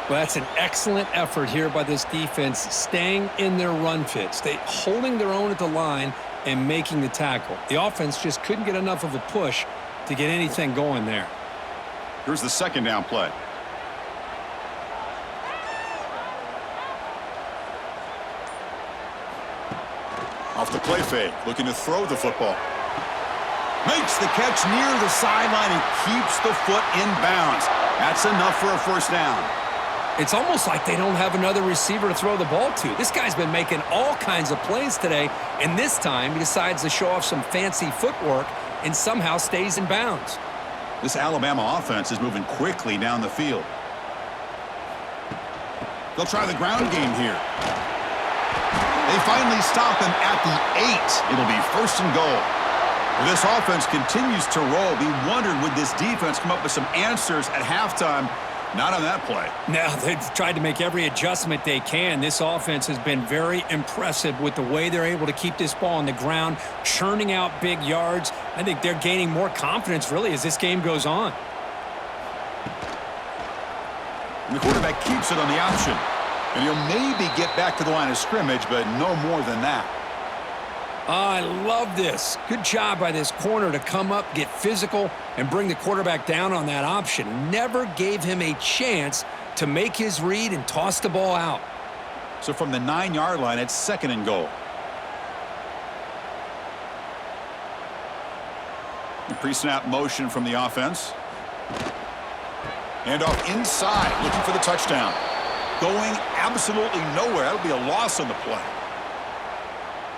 Speaker 2: Well, that's an excellent effort here by this defense, staying in their run fits. They holding their own at the line and making the tackle. The offense just couldn't get enough of a push to get anything going there.
Speaker 1: Here's the second down play. Off the play fake, looking to throw the football. Makes the catch near the sideline and keeps the foot in bounds. That's enough for a 1st down.
Speaker 2: It's almost like they don't have another receiver to throw the ball to. This guy's been making all kinds of plays today, and this time he decides to show off some fancy footwork and somehow stays in bounds.
Speaker 1: This Alabama offense is moving quickly down the field. They'll try the ground game here. They finally stop him at the 8. It'll be 1st and goal. This offense continues to roll. We wondered, would this defense come up with some answers at halftime? Not on that play.
Speaker 2: Now, they've tried to make every adjustment they can. This offense has been very impressive with the way they're able to keep this ball on the ground, churning out big yards. I think they're gaining more confidence, really, as this game goes on.
Speaker 1: And the quarterback keeps it on the option. And he'll maybe get back to the line of scrimmage, but no more than that.
Speaker 2: I love this. Good job by this corner to come up, get physical, and bring the quarterback down on that option. Never gave him a chance to make his read and toss the ball out.
Speaker 1: So from the 9-yard line, it's 2nd and goal. The pre-snap motion from the offense. And off inside, looking for the touchdown. Going absolutely nowhere. That'll be a loss on the play.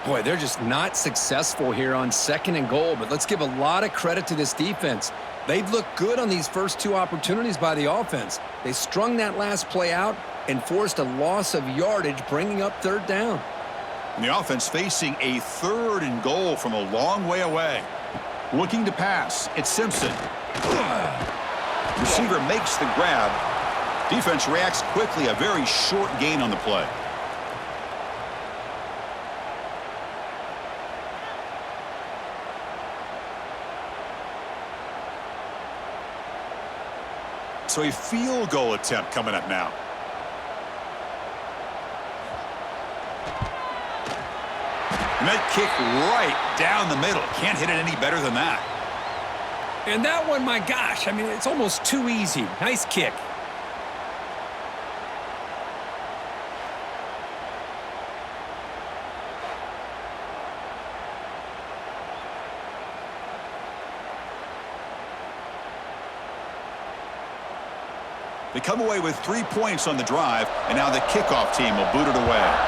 Speaker 3: Boy, they're just not successful here on 2nd and goal, but let's give a lot of credit to this defense. They've looked good on these first 2 opportunities by the offense. They strung that last play out and forced a loss of yardage, bringing up 3rd down.
Speaker 1: And the offense facing a 3rd and goal from a long way away. Looking to pass. It's Simpson. Receiver makes the grab. Defense reacts quickly. A very short gain on the play. So a field goal attempt coming up now. And that kick right down the middle. Can't hit it any better than that.
Speaker 2: And that one, my gosh, I mean, it's almost too easy. Nice kick.
Speaker 1: They come away with 3 points on the drive, and now the kickoff team will boot it away.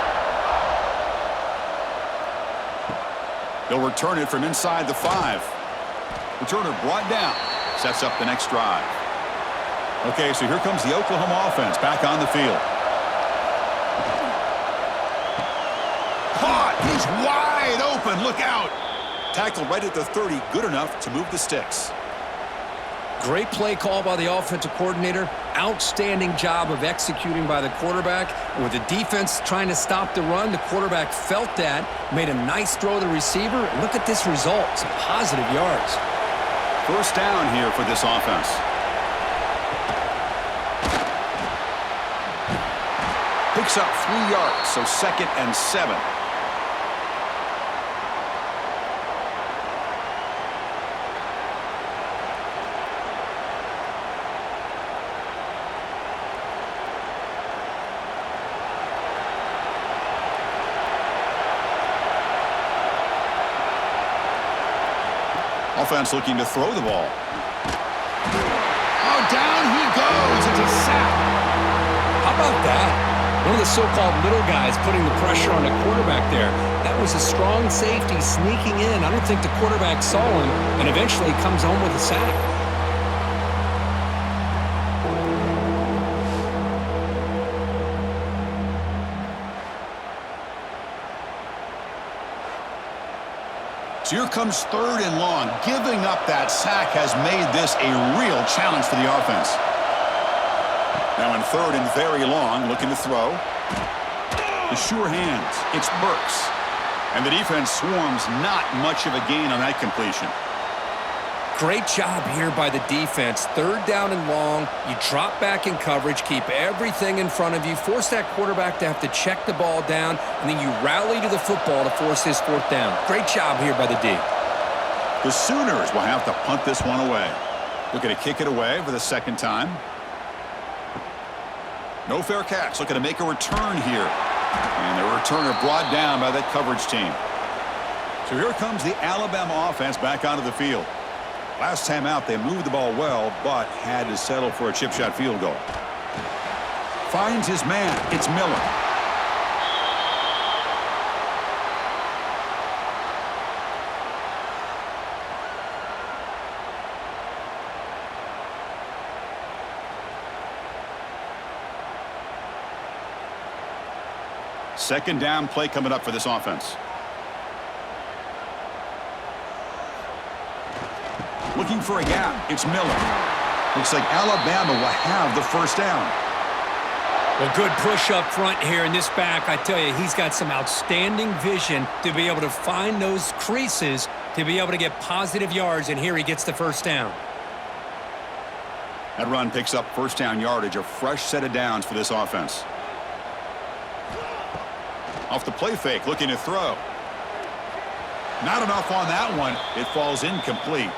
Speaker 1: They'll return it from inside the 5. Returner brought down. Sets up the next drive. Okay, so here comes the Oklahoma offense back on the field. Caught! He's wide open. Look out! Tackled right at the 30. Good enough to move the sticks.
Speaker 3: Great play call by the offensive coordinator. Outstanding job of executing by the quarterback. And with the defense trying to stop the run, the quarterback felt that, made a nice throw to the receiver. And look at this result. Some positive yards.
Speaker 1: First down here for this offense. Picks up 3 yards, so 2nd and 7. Offense looking to throw the ball. Oh, down he goes. It's a sack.
Speaker 2: How about that? One of the so-called little guys putting the pressure on the quarterback there. That was a strong safety sneaking in. I don't think the quarterback saw him, and eventually comes home with a sack.
Speaker 1: So here comes 3rd and long. Giving up that sack has made this a real challenge for the offense. Now in 3rd and very long, looking to throw. The sure hands. It's Burks. And the defense swarms, not much of a gain on that completion.
Speaker 3: Great job here by the defense. 3rd down and long. You drop back in coverage, keep everything in front of you, force that quarterback to have to check the ball down, and then you rally to the football to force this 4th down. Great job here by the D.
Speaker 1: The Sooners will have to punt this one away. Looking to kick it away for the 2nd time. No fair catch. Looking to make a return here. And the returner brought down by that coverage team. So here comes the Alabama offense back onto the field. Last time out, they moved the ball well, but had to settle for a chip shot field goal. Finds his man. It's Miller. Second down play coming up for this offense. Looking for a gap. It's Miller. Looks like Alabama will have the first down.
Speaker 2: Well, good push up front here in this back. I tell you, he's got some outstanding vision to be able to find those creases, to be able to get positive yards, and here he gets the first down.
Speaker 1: That run picks up first down yardage, a fresh set of downs for this offense. Off the play fake, looking to throw. Not enough on that one. It falls incomplete.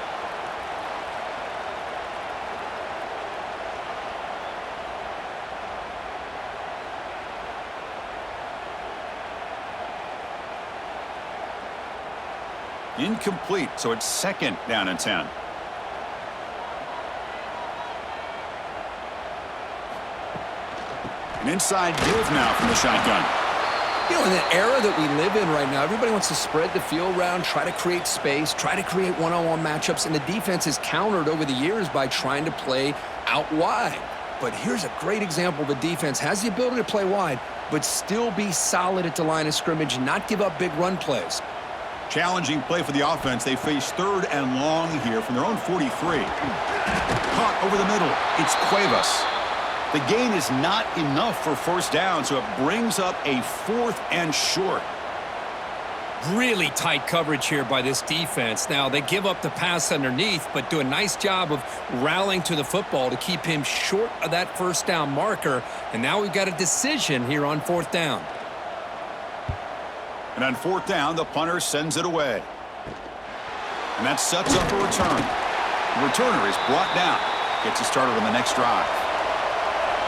Speaker 1: Incomplete, so it's 2nd down and 10. An inside give now from the shotgun.
Speaker 3: You know, in the era that we live in right now, everybody wants to spread the field around, try to create space, try to create one-on-one matchups, and the defense is countered over the years by trying to play out wide. But here's a great example. The defense has the ability to play wide, but still be solid at the line of scrimmage and not give up big run plays.
Speaker 1: Challenging play for the offense. They face 3rd and long here from their own 43. Caught over the middle. It's Cuevas. The gain is not enough for first down, so it brings up a 4th and short.
Speaker 2: Really tight coverage here by this defense. Now, they give up the pass underneath, but do a nice job of rallying to the football to keep him short of that first down marker. And now we've got a decision here on 4th down.
Speaker 1: And on fourth down, the punter sends it away. And that sets up a return. The returner is brought down. Gets it started on the next drive.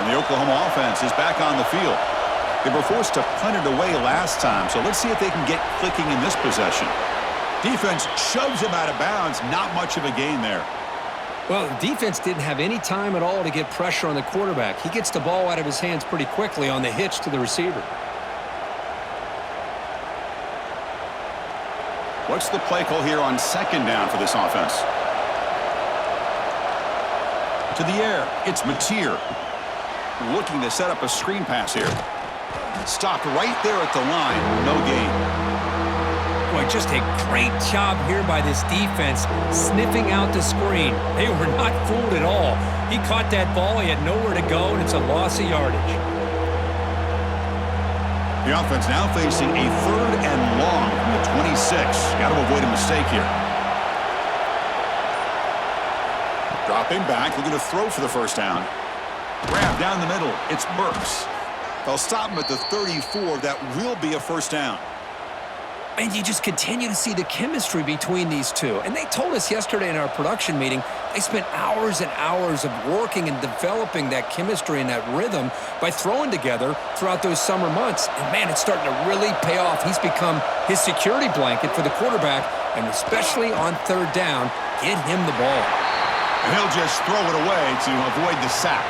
Speaker 1: And the Oklahoma offense is back on the field. They were forced to punt it away last time, so let's see if they can get clicking in this possession. Defense shoves him out of bounds. Not much of a gain there.
Speaker 3: Well, the defense didn't have any time at all to get pressure on the quarterback. He gets the ball out of his hands pretty quickly on the hitch to the receiver.
Speaker 1: What's the play call here on second down for this offense? To the air, it's Mateer. Looking to set up a screen pass here. Stopped right there at the line. No gain.
Speaker 2: Boy, just a great job here by this defense, sniffing out the screen. They were not fooled at all. He caught that ball. He had nowhere to go, and it's a loss of yardage.
Speaker 1: The offense now facing a third and long from the 26. Got to avoid a mistake here. Dropping back, looking to throw for the first down. Grab down the middle. It's Burks. They'll stop him at the 34. That will be a first down.
Speaker 3: And you just continue to see the chemistry between these two. And they told us yesterday in our production meeting, they spent hours and hours of working and developing that chemistry and that rhythm by throwing together throughout those summer months. And, man, it's starting to really pay off. He's become his security blanket for the quarterback, and especially on third down, get him the ball.
Speaker 1: And he'll just throw it away to avoid the sack.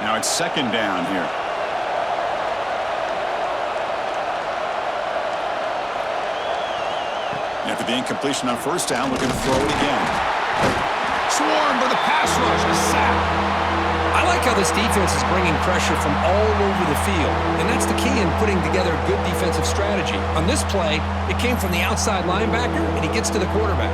Speaker 1: Now it's second down here. After the incompletion on first down, looking to throw it again. Swarmed by the pass rush, a sack.
Speaker 3: I like how this defense is bringing pressure from all over the field, and that's the key in putting together good defensive strategy. On this play, it came from the outside linebacker, and he gets to the quarterback.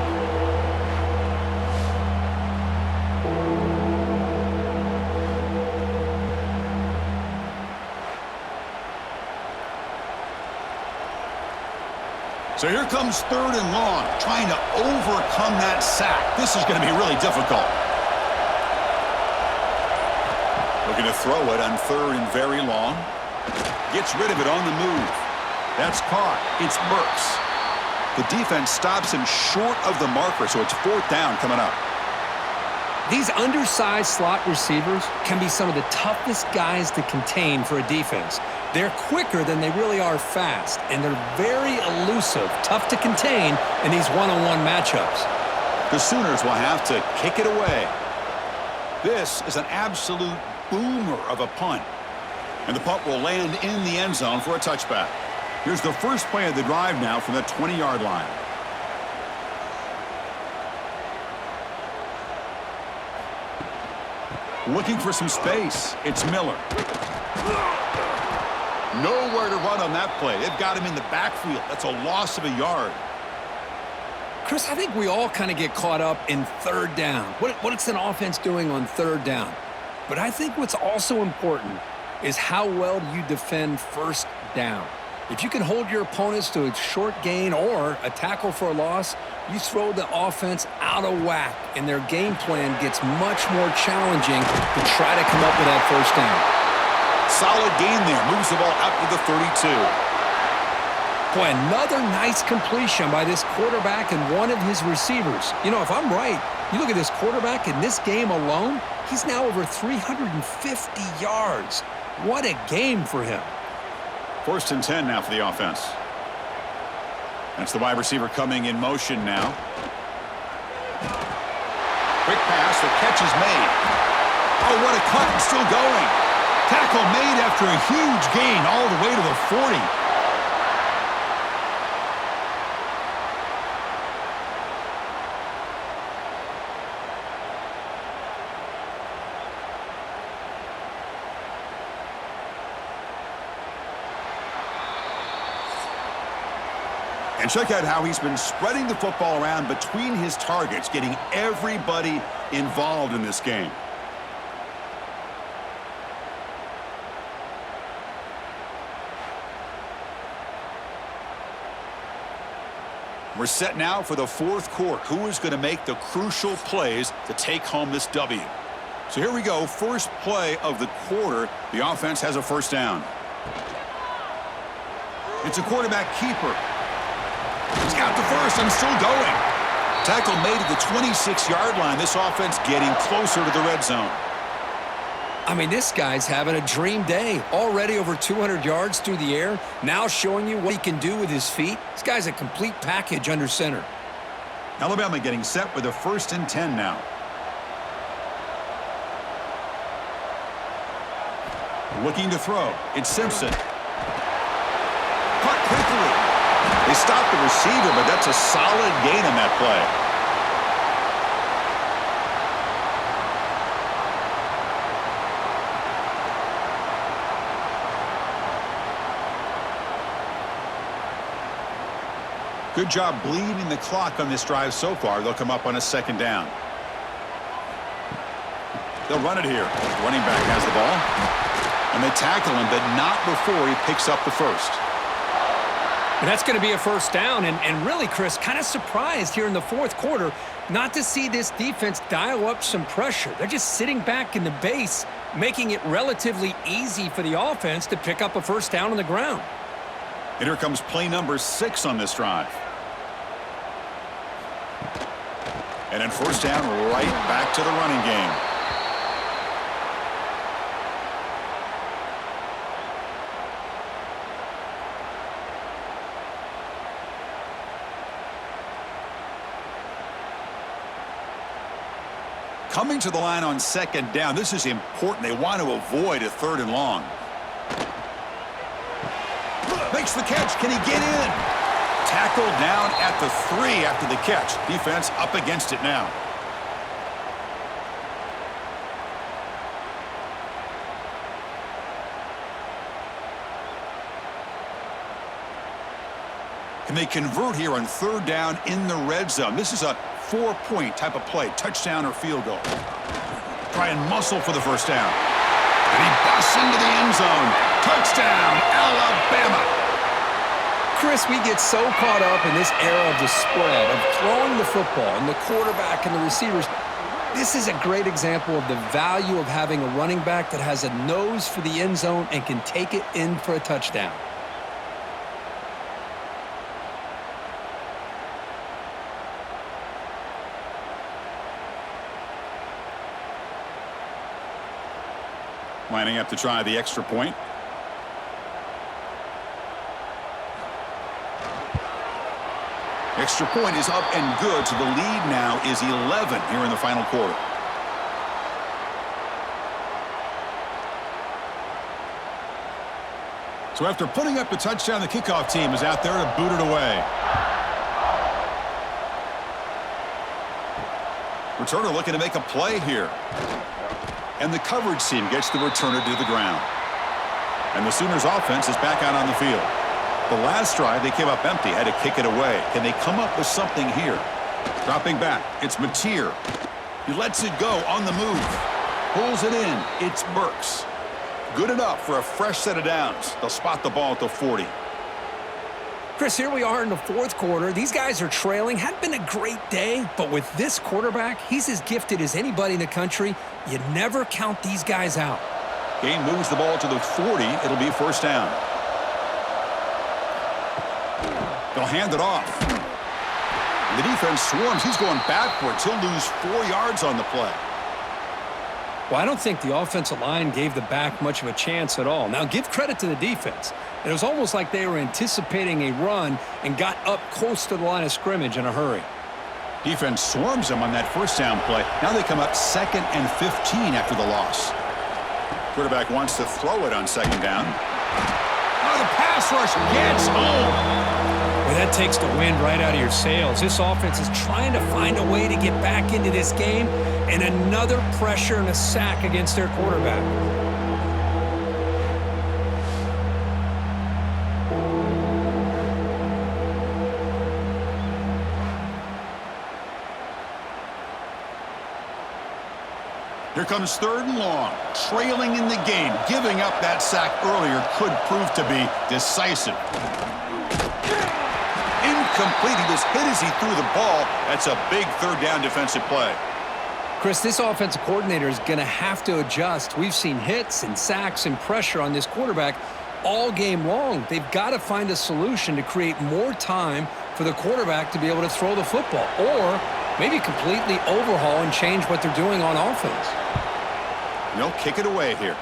Speaker 1: So here comes third and long, trying to overcome that sack. This is going to be really difficult. Looking to throw it on third and very long. Gets rid of it on the move. That's caught. It's Burks. The defense stops him short of the marker, so it's fourth down coming up.
Speaker 3: These undersized slot receivers can be some of the toughest guys to contain for a defense. They're quicker than they really are fast, and they're very elusive, tough to contain in these one-on-one matchups.
Speaker 1: The Sooners will have to kick it away. This is an absolute boomer of a punt. And the punt will land in the end zone for a touchback. Here's the first play of the drive now from the 20-yard line. Looking for some space. It's Miller. Nowhere to run on that play. They've got him in the backfield. That's a loss of a yard.
Speaker 3: Chris, I think we all kind of get caught up in third down. What's an offense doing on third down? But I think what's also important is how well do you defend first down. If you can hold your opponents to a short gain or a tackle for a loss, you throw the offense out of whack, and their game plan gets much more challenging to try to come up with that first down.
Speaker 1: Solid gain there. Moves the ball out to the 32.
Speaker 3: Boy, another nice completion by this quarterback and one of his receivers. You know, if I'm right, you look at this quarterback in this game alone, he's now over 350 yards. What a game for him.
Speaker 1: First and 10 now for the offense. That's the wide receiver coming in motion now. Quick pass, the catch is made. Oh, what a cut, and still going. Tackle made after a huge gain all the way to the 40. And check out how he's been spreading the football around between his targets, getting everybody involved in this game. We're set now for the fourth quarter. Who is going to make the crucial plays to take home this W? So here we go. First play of the quarter. The offense has a first down. It's a quarterback keeper. He's got the first and still going. Tackle made at the 26-yard line. This offense getting closer to the red zone.
Speaker 3: I mean, this guy's having a dream day. Already over 200 yards through the air. Now showing you what he can do with his feet. This guy's a complete package under center.
Speaker 1: Alabama getting set with a 1st and 10 now. Looking to throw. It's Simpson. Caught quickly. They stopped the receiver, but that's a solid gain on that play. Good job bleeding the clock on this drive so far. They'll come up on a 2nd down. They'll run it here. Running back has the ball. And they tackle him, but not before he picks up the first.
Speaker 2: And that's going to be a first down. And really, Chris, kind of surprised here in the fourth quarter not to see this defense dial up some pressure. They're just sitting back in the base, making it relatively easy for the offense to pick up a first down on the ground.
Speaker 1: And here comes play number 6 on this drive. And then first down, right back to the running game. Coming to the line on 2nd down. This is important. They want to avoid a 3rd and long. Makes the catch. Can he get in? Tackled down at the 3 after the catch. Defense up against it now. Can they convert here on 3rd down in the red zone? This is a 4-point type of play, touchdown or field goal. Try and muscle for the first down. And he busts into the end zone. Touchdown, Alabama.
Speaker 3: Chris, we get so caught up in this era of the spread, of throwing the football and the quarterback and the receivers. This is a great example of the value of having a running back that has a nose for the end zone and can take it in for a touchdown.
Speaker 1: Lining up to try the extra point. Extra point is up and good, so the lead now is 11 here in the final quarter. So after putting up a touchdown, the kickoff team is out there to boot it away. Returner looking to make a play here. And the coverage team gets the returner to the ground. And the Sooners offense is back out on the field. The last drive, they came up empty, had to kick it away. Can they come up with something here? Dropping back, it's Mateer. He lets it go on the move. Pulls it in, it's Burks. Good enough for a fresh set of downs. They'll spot the ball at the 40.
Speaker 2: Chris, here we are in the fourth quarter. These guys are trailing. Hadn't been a great day, but with this quarterback, he's as gifted as anybody in the country. You never count these guys out.
Speaker 1: Game moves the ball to the 40. It'll be first down. They'll hand it off. And the defense swarms. He's going backwards. He'll lose 4 yards on the play.
Speaker 2: Well, I don't think the offensive line gave the back much of a chance at all. Now, give credit to the defense. It was almost like they were anticipating a run and got up close to the line of scrimmage in a hurry.
Speaker 1: Defense swarms them on that first down play. Now they come up 2nd and 15 after the loss. Quarterback wants to throw it on 2nd down. Oh, the pass rush gets home.
Speaker 2: Well, that takes the wind right out of your sails. This offense is trying to find a way to get back into this game, and another pressure and a sack against their quarterback.
Speaker 1: Here comes 3rd and long, trailing in the game. Giving up that sack earlier could prove to be decisive. complete. He was hit as he threw the ball. That's a big third down defensive play.
Speaker 3: Chris, this offensive coordinator is going to have to adjust. We've seen hits and sacks and pressure on this quarterback all game long. They've got to find a solution to create more time for the quarterback to be able to throw the football, or maybe completely overhaul and change what they're doing on offense.
Speaker 1: They'll kick it away here.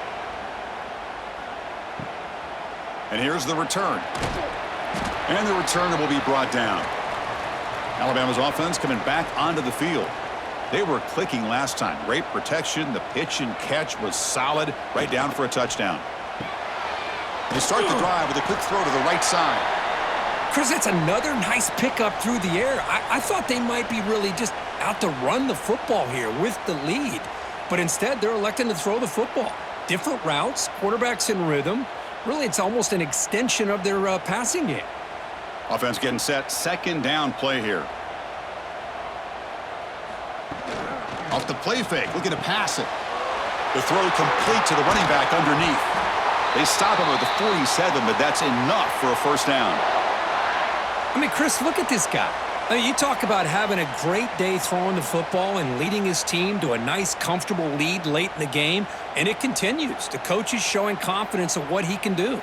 Speaker 1: And here's the return. And the returner will be brought down. Alabama's offense coming back onto the field. They were clicking last time. Great protection. The pitch and catch was solid. Right down for a touchdown. They start the drive with a quick throw to the right side.
Speaker 2: Chris, that's another nice pickup through the air. I thought they might be really just out to run the football here with the lead. But instead, they're electing to throw the football. Different routes, quarterbacks in rhythm. Really, it's almost an extension of their passing game.
Speaker 1: Offense getting set. Second down play here. Off the play fake, looking to pass it. The throw complete to the running back underneath. They stop him at the 47, but that's enough for a first down.
Speaker 2: I mean, Chris, look at this guy. I mean, you talk about having a great day throwing the football and leading his team to a nice, comfortable lead late in the game, and it continues. The coach is showing confidence of what he can do.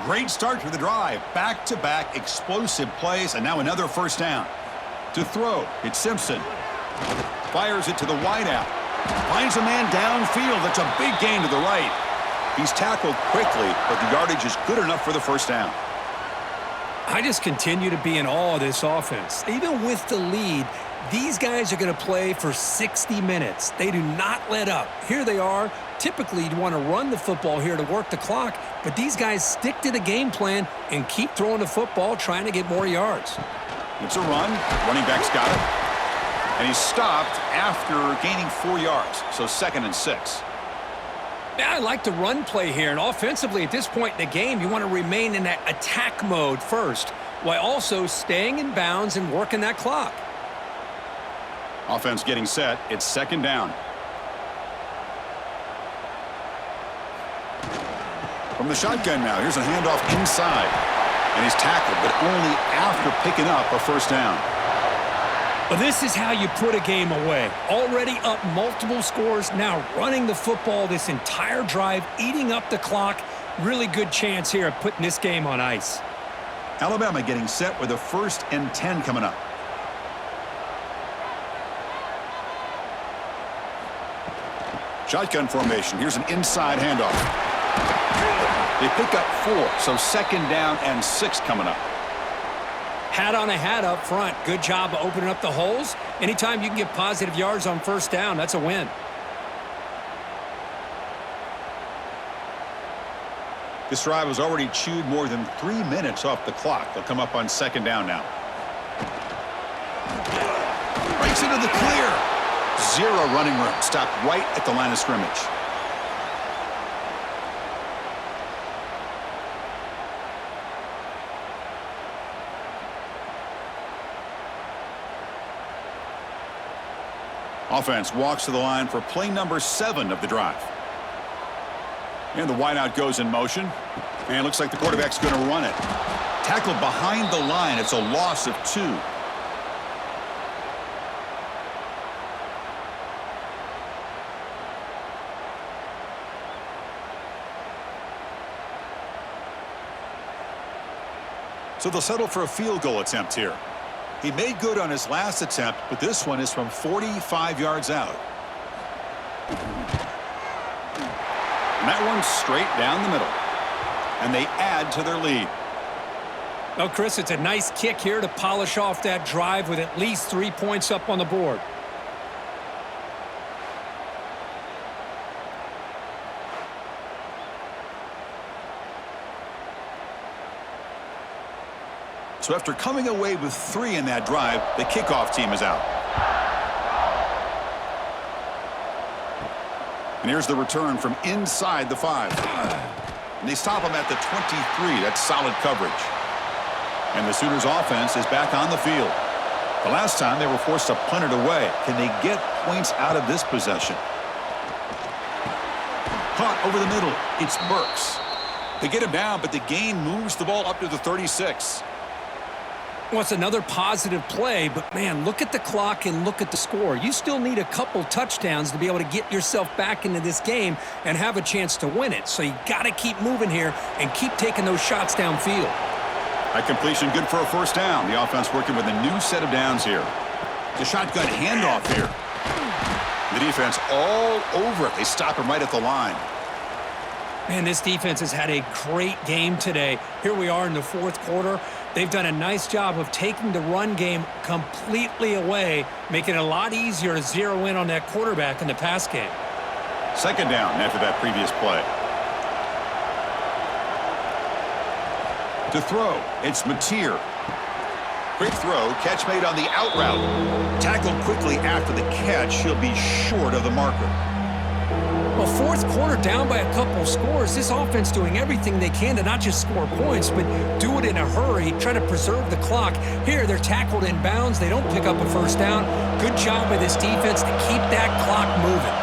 Speaker 1: Great start to the drive. Back-to-back explosive plays, and now another first down. To throw, it's Simpson. Fires it to the wideout. Finds a man downfield. That's a big gain to the right. He's tackled quickly, but the yardage is good enough for the first down.
Speaker 2: I just continue to be in awe of this offense. Even with the lead, these guys are going to play for 60 minutes. They do not let up. Here they are. Typically, you want to run the football here to work the clock, but these guys stick to the game plan and keep throwing the football, trying to get more yards.
Speaker 1: It's a run. Running back's got it. And he's stopped after gaining 4 yards, so 2nd and 6.
Speaker 2: Yeah, I like the run play here, and offensively at this point in the game, you want to remain in that attack mode first, while also staying in bounds and working that clock.
Speaker 1: Offense getting set. It's 2nd down. From the shotgun now, here's a handoff inside. And he's tackled, but only after picking up a first down.
Speaker 2: Well, this is how you put a game away. Already up multiple scores, now running the football this entire drive, eating up the clock. Really good chance here of putting this game on ice.
Speaker 1: Alabama getting set with a 1st and 10 coming up. Shotgun formation. Here's an inside handoff. They pick up 4, so 2nd down and 6 coming up.
Speaker 2: Hat on a hat up front. Good job of opening up the holes. Anytime you can get positive yards on first down, that's a win.
Speaker 1: This drive has already chewed more than 3 minutes off the clock. They'll come up on 2nd down now. Breaks into the clear. 0 running room. Stopped right at the line of scrimmage. Offense walks to the line for play number 7 of the drive. And the wideout goes in motion. And it looks like the quarterback's going to run it. Tackled behind the line. It's a loss of 2. So they'll settle for a field goal attempt here. He made good on his last attempt, but this one is from 45 yards out. And that one's straight down the middle. And they add to their lead.
Speaker 2: Well, Chris, it's a nice kick here to polish off that drive with at least 3 points up on the board.
Speaker 1: So after coming away with 3 in that drive, the kickoff team is out. And here's the return from inside the 5. And they stop him at the 23. That's solid coverage. And the Sooners offense is back on the field. The last time they were forced to punt it away. Can they get points out of this possession? Caught over the middle. It's Burks. They get him down, but the gain moves the ball up to the 36.
Speaker 2: Well, it's another positive play, but, man, look at the clock and look at the score. You still need a couple touchdowns to be able to get yourself back into this game and have a chance to win it. So you got to keep moving here and keep taking those shots downfield.
Speaker 1: That completion good for a first down. The offense working with a new set of downs here. The shotgun handoff here. The defense all over it. They stop him right at the line.
Speaker 2: Man, this defense has had a great game today. Here we are in the fourth quarter. They've done a nice job of taking the run game completely away, making it a lot easier to zero in on that quarterback in the pass game.
Speaker 1: Second down after that previous play. To throw, it's Mateer. Quick throw, catch made on the out route. Tackled quickly after the catch. He'll be short of the marker.
Speaker 2: Well, fourth quarter down by a couple scores. This offense doing everything they can to not just score points, but do it in a hurry, try to preserve the clock. Here, they're tackled in bounds. They don't pick up a first down. Good job by this defense to keep that clock moving.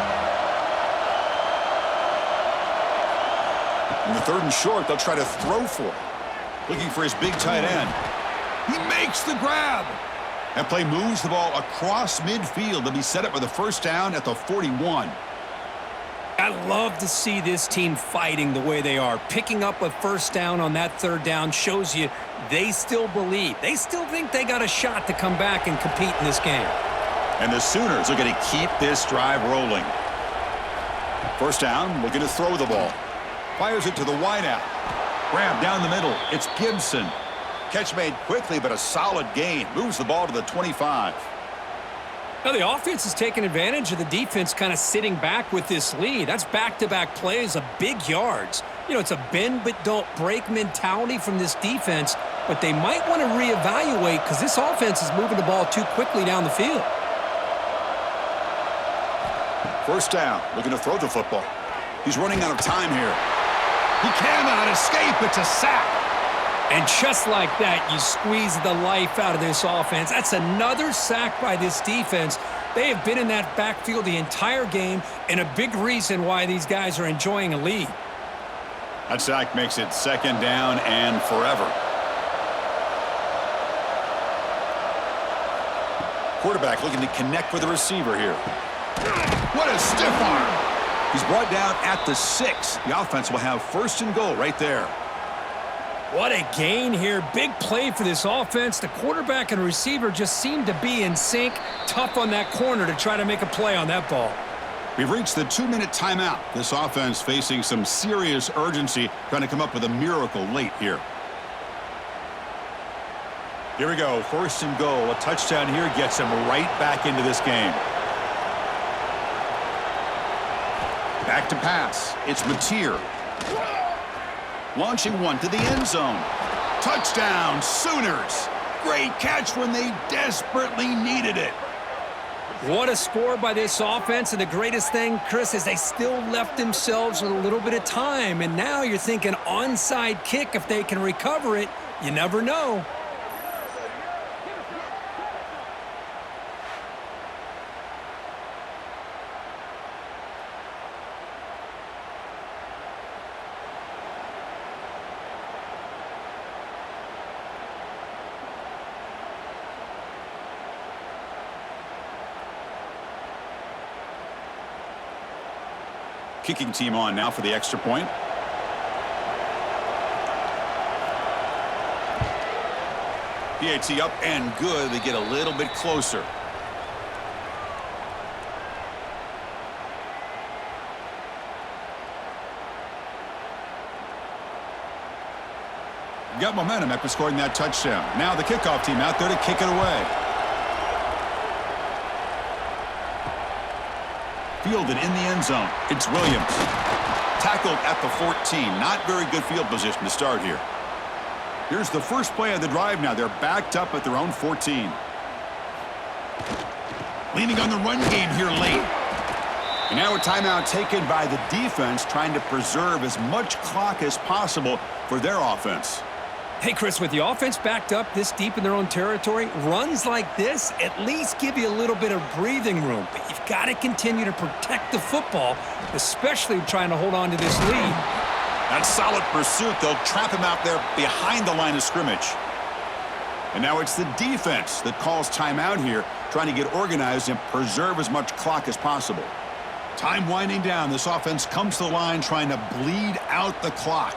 Speaker 1: In the third and short, they'll try to throw for it. Looking for his big tight end. He makes the grab. That play moves the ball across midfield to be set up with a first down at the 41.
Speaker 2: I love to see this team fighting the way they are. Picking up a first down on that third down shows you they still believe. They still think they got a shot to come back and compete in this game.
Speaker 1: And the Sooners are going to keep this drive rolling. First down, looking to throw the ball. Fires it to the wideout. Grab down the middle. It's Gibson. Catch made quickly, but a solid gain. Moves the ball to the 25.
Speaker 2: Now, the offense is taking advantage of the defense kind of sitting back with this lead. That's back-to-back plays of big yards. You know, it's a bend but don't break mentality from this defense, but they might want to reevaluate because this offense is moving the ball too quickly down the field.
Speaker 1: First down, looking to throw the football. He's running out of time here. He cannot escape. It's a sack.
Speaker 2: And just like that, you squeeze the life out of this offense. That's another sack by this defense. They have been in that backfield the entire game, and a big reason why these guys are enjoying a lead.
Speaker 1: That sack makes it second down and forever. Quarterback looking to connect with the receiver here. What a stiff arm. He's brought down at the 6. The offense will have first and goal right there.
Speaker 2: What a gain here. Big play for this offense. The quarterback and receiver just seem to be in sync. Tough on that corner to try to make a play on that ball.
Speaker 1: We've reached the 2-minute timeout. This offense facing some serious urgency, trying to come up with a miracle late here. Here we go. First and goal. A touchdown here gets him right back into this game. Back to pass. It's Mateer. Launching one to the end zone. Touchdown, Sooners. Great catch when they desperately needed it.
Speaker 2: What a score by this offense. And the greatest thing, Chris, is they still left themselves with a little bit of time. And now you're thinking onside kick if they can recover it. You never know.
Speaker 1: Kicking team on now for the extra point. PAT up and good. They get a little bit closer. Got momentum after scoring that touchdown. Now the kickoff team out there to kick it away. Fielded in the end zone. It's Williams. Tackled at the 14. Not very good field position to start here. Here's the first play of the drive now. They're backed up at their own 14. Leaning on the run game here late. And now a timeout taken by the defense, trying to preserve as much clock as possible for their offense.
Speaker 2: Hey, Chris, with the offense backed up this deep in their own territory, runs like this at least give you a little bit of breathing room. But you've got to continue to protect the football, especially trying to hold on to this lead.
Speaker 1: That solid pursuit. They'll trap him out there behind the line of scrimmage. And now it's the defense that calls timeout here, trying to get organized and preserve as much clock as possible. Time winding down. This offense comes to the line trying to bleed out the clock.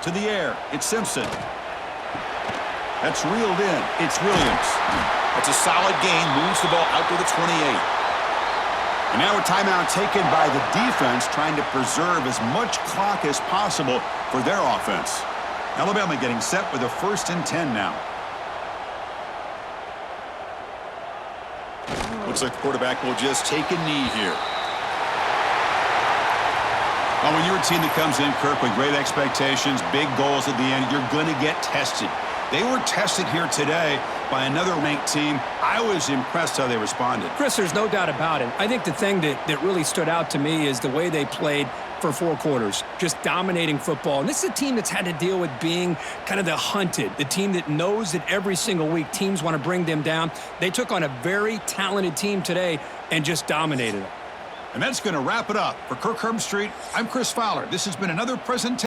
Speaker 1: To the air. It's Simpson. That's reeled in. It's Williams.
Speaker 5: That's a solid gain. Moves the ball out to the 28.
Speaker 1: And now a timeout taken by the defense, trying to preserve as much clock as possible for their offense. Alabama getting set with a 1st and 10 now. Looks like the quarterback will just take a knee here. Well, when you're a team that comes in, Kirk, with great expectations, big goals at the end, you're going to get tested. They were tested here today by another ranked team. I was impressed how they responded.
Speaker 2: Chris, there's no doubt about it. I think the thing that really stood out to me is the way they played for 4 quarters, just dominating football. And this is a team that's had to deal with being kind of the hunted, the team that knows that every single week teams want to bring them down. They took on a very talented team today and just dominated them.
Speaker 1: And that's going to wrap it up. For Kirk Herbstreit, I'm Chris Fowler. This has been another presentation.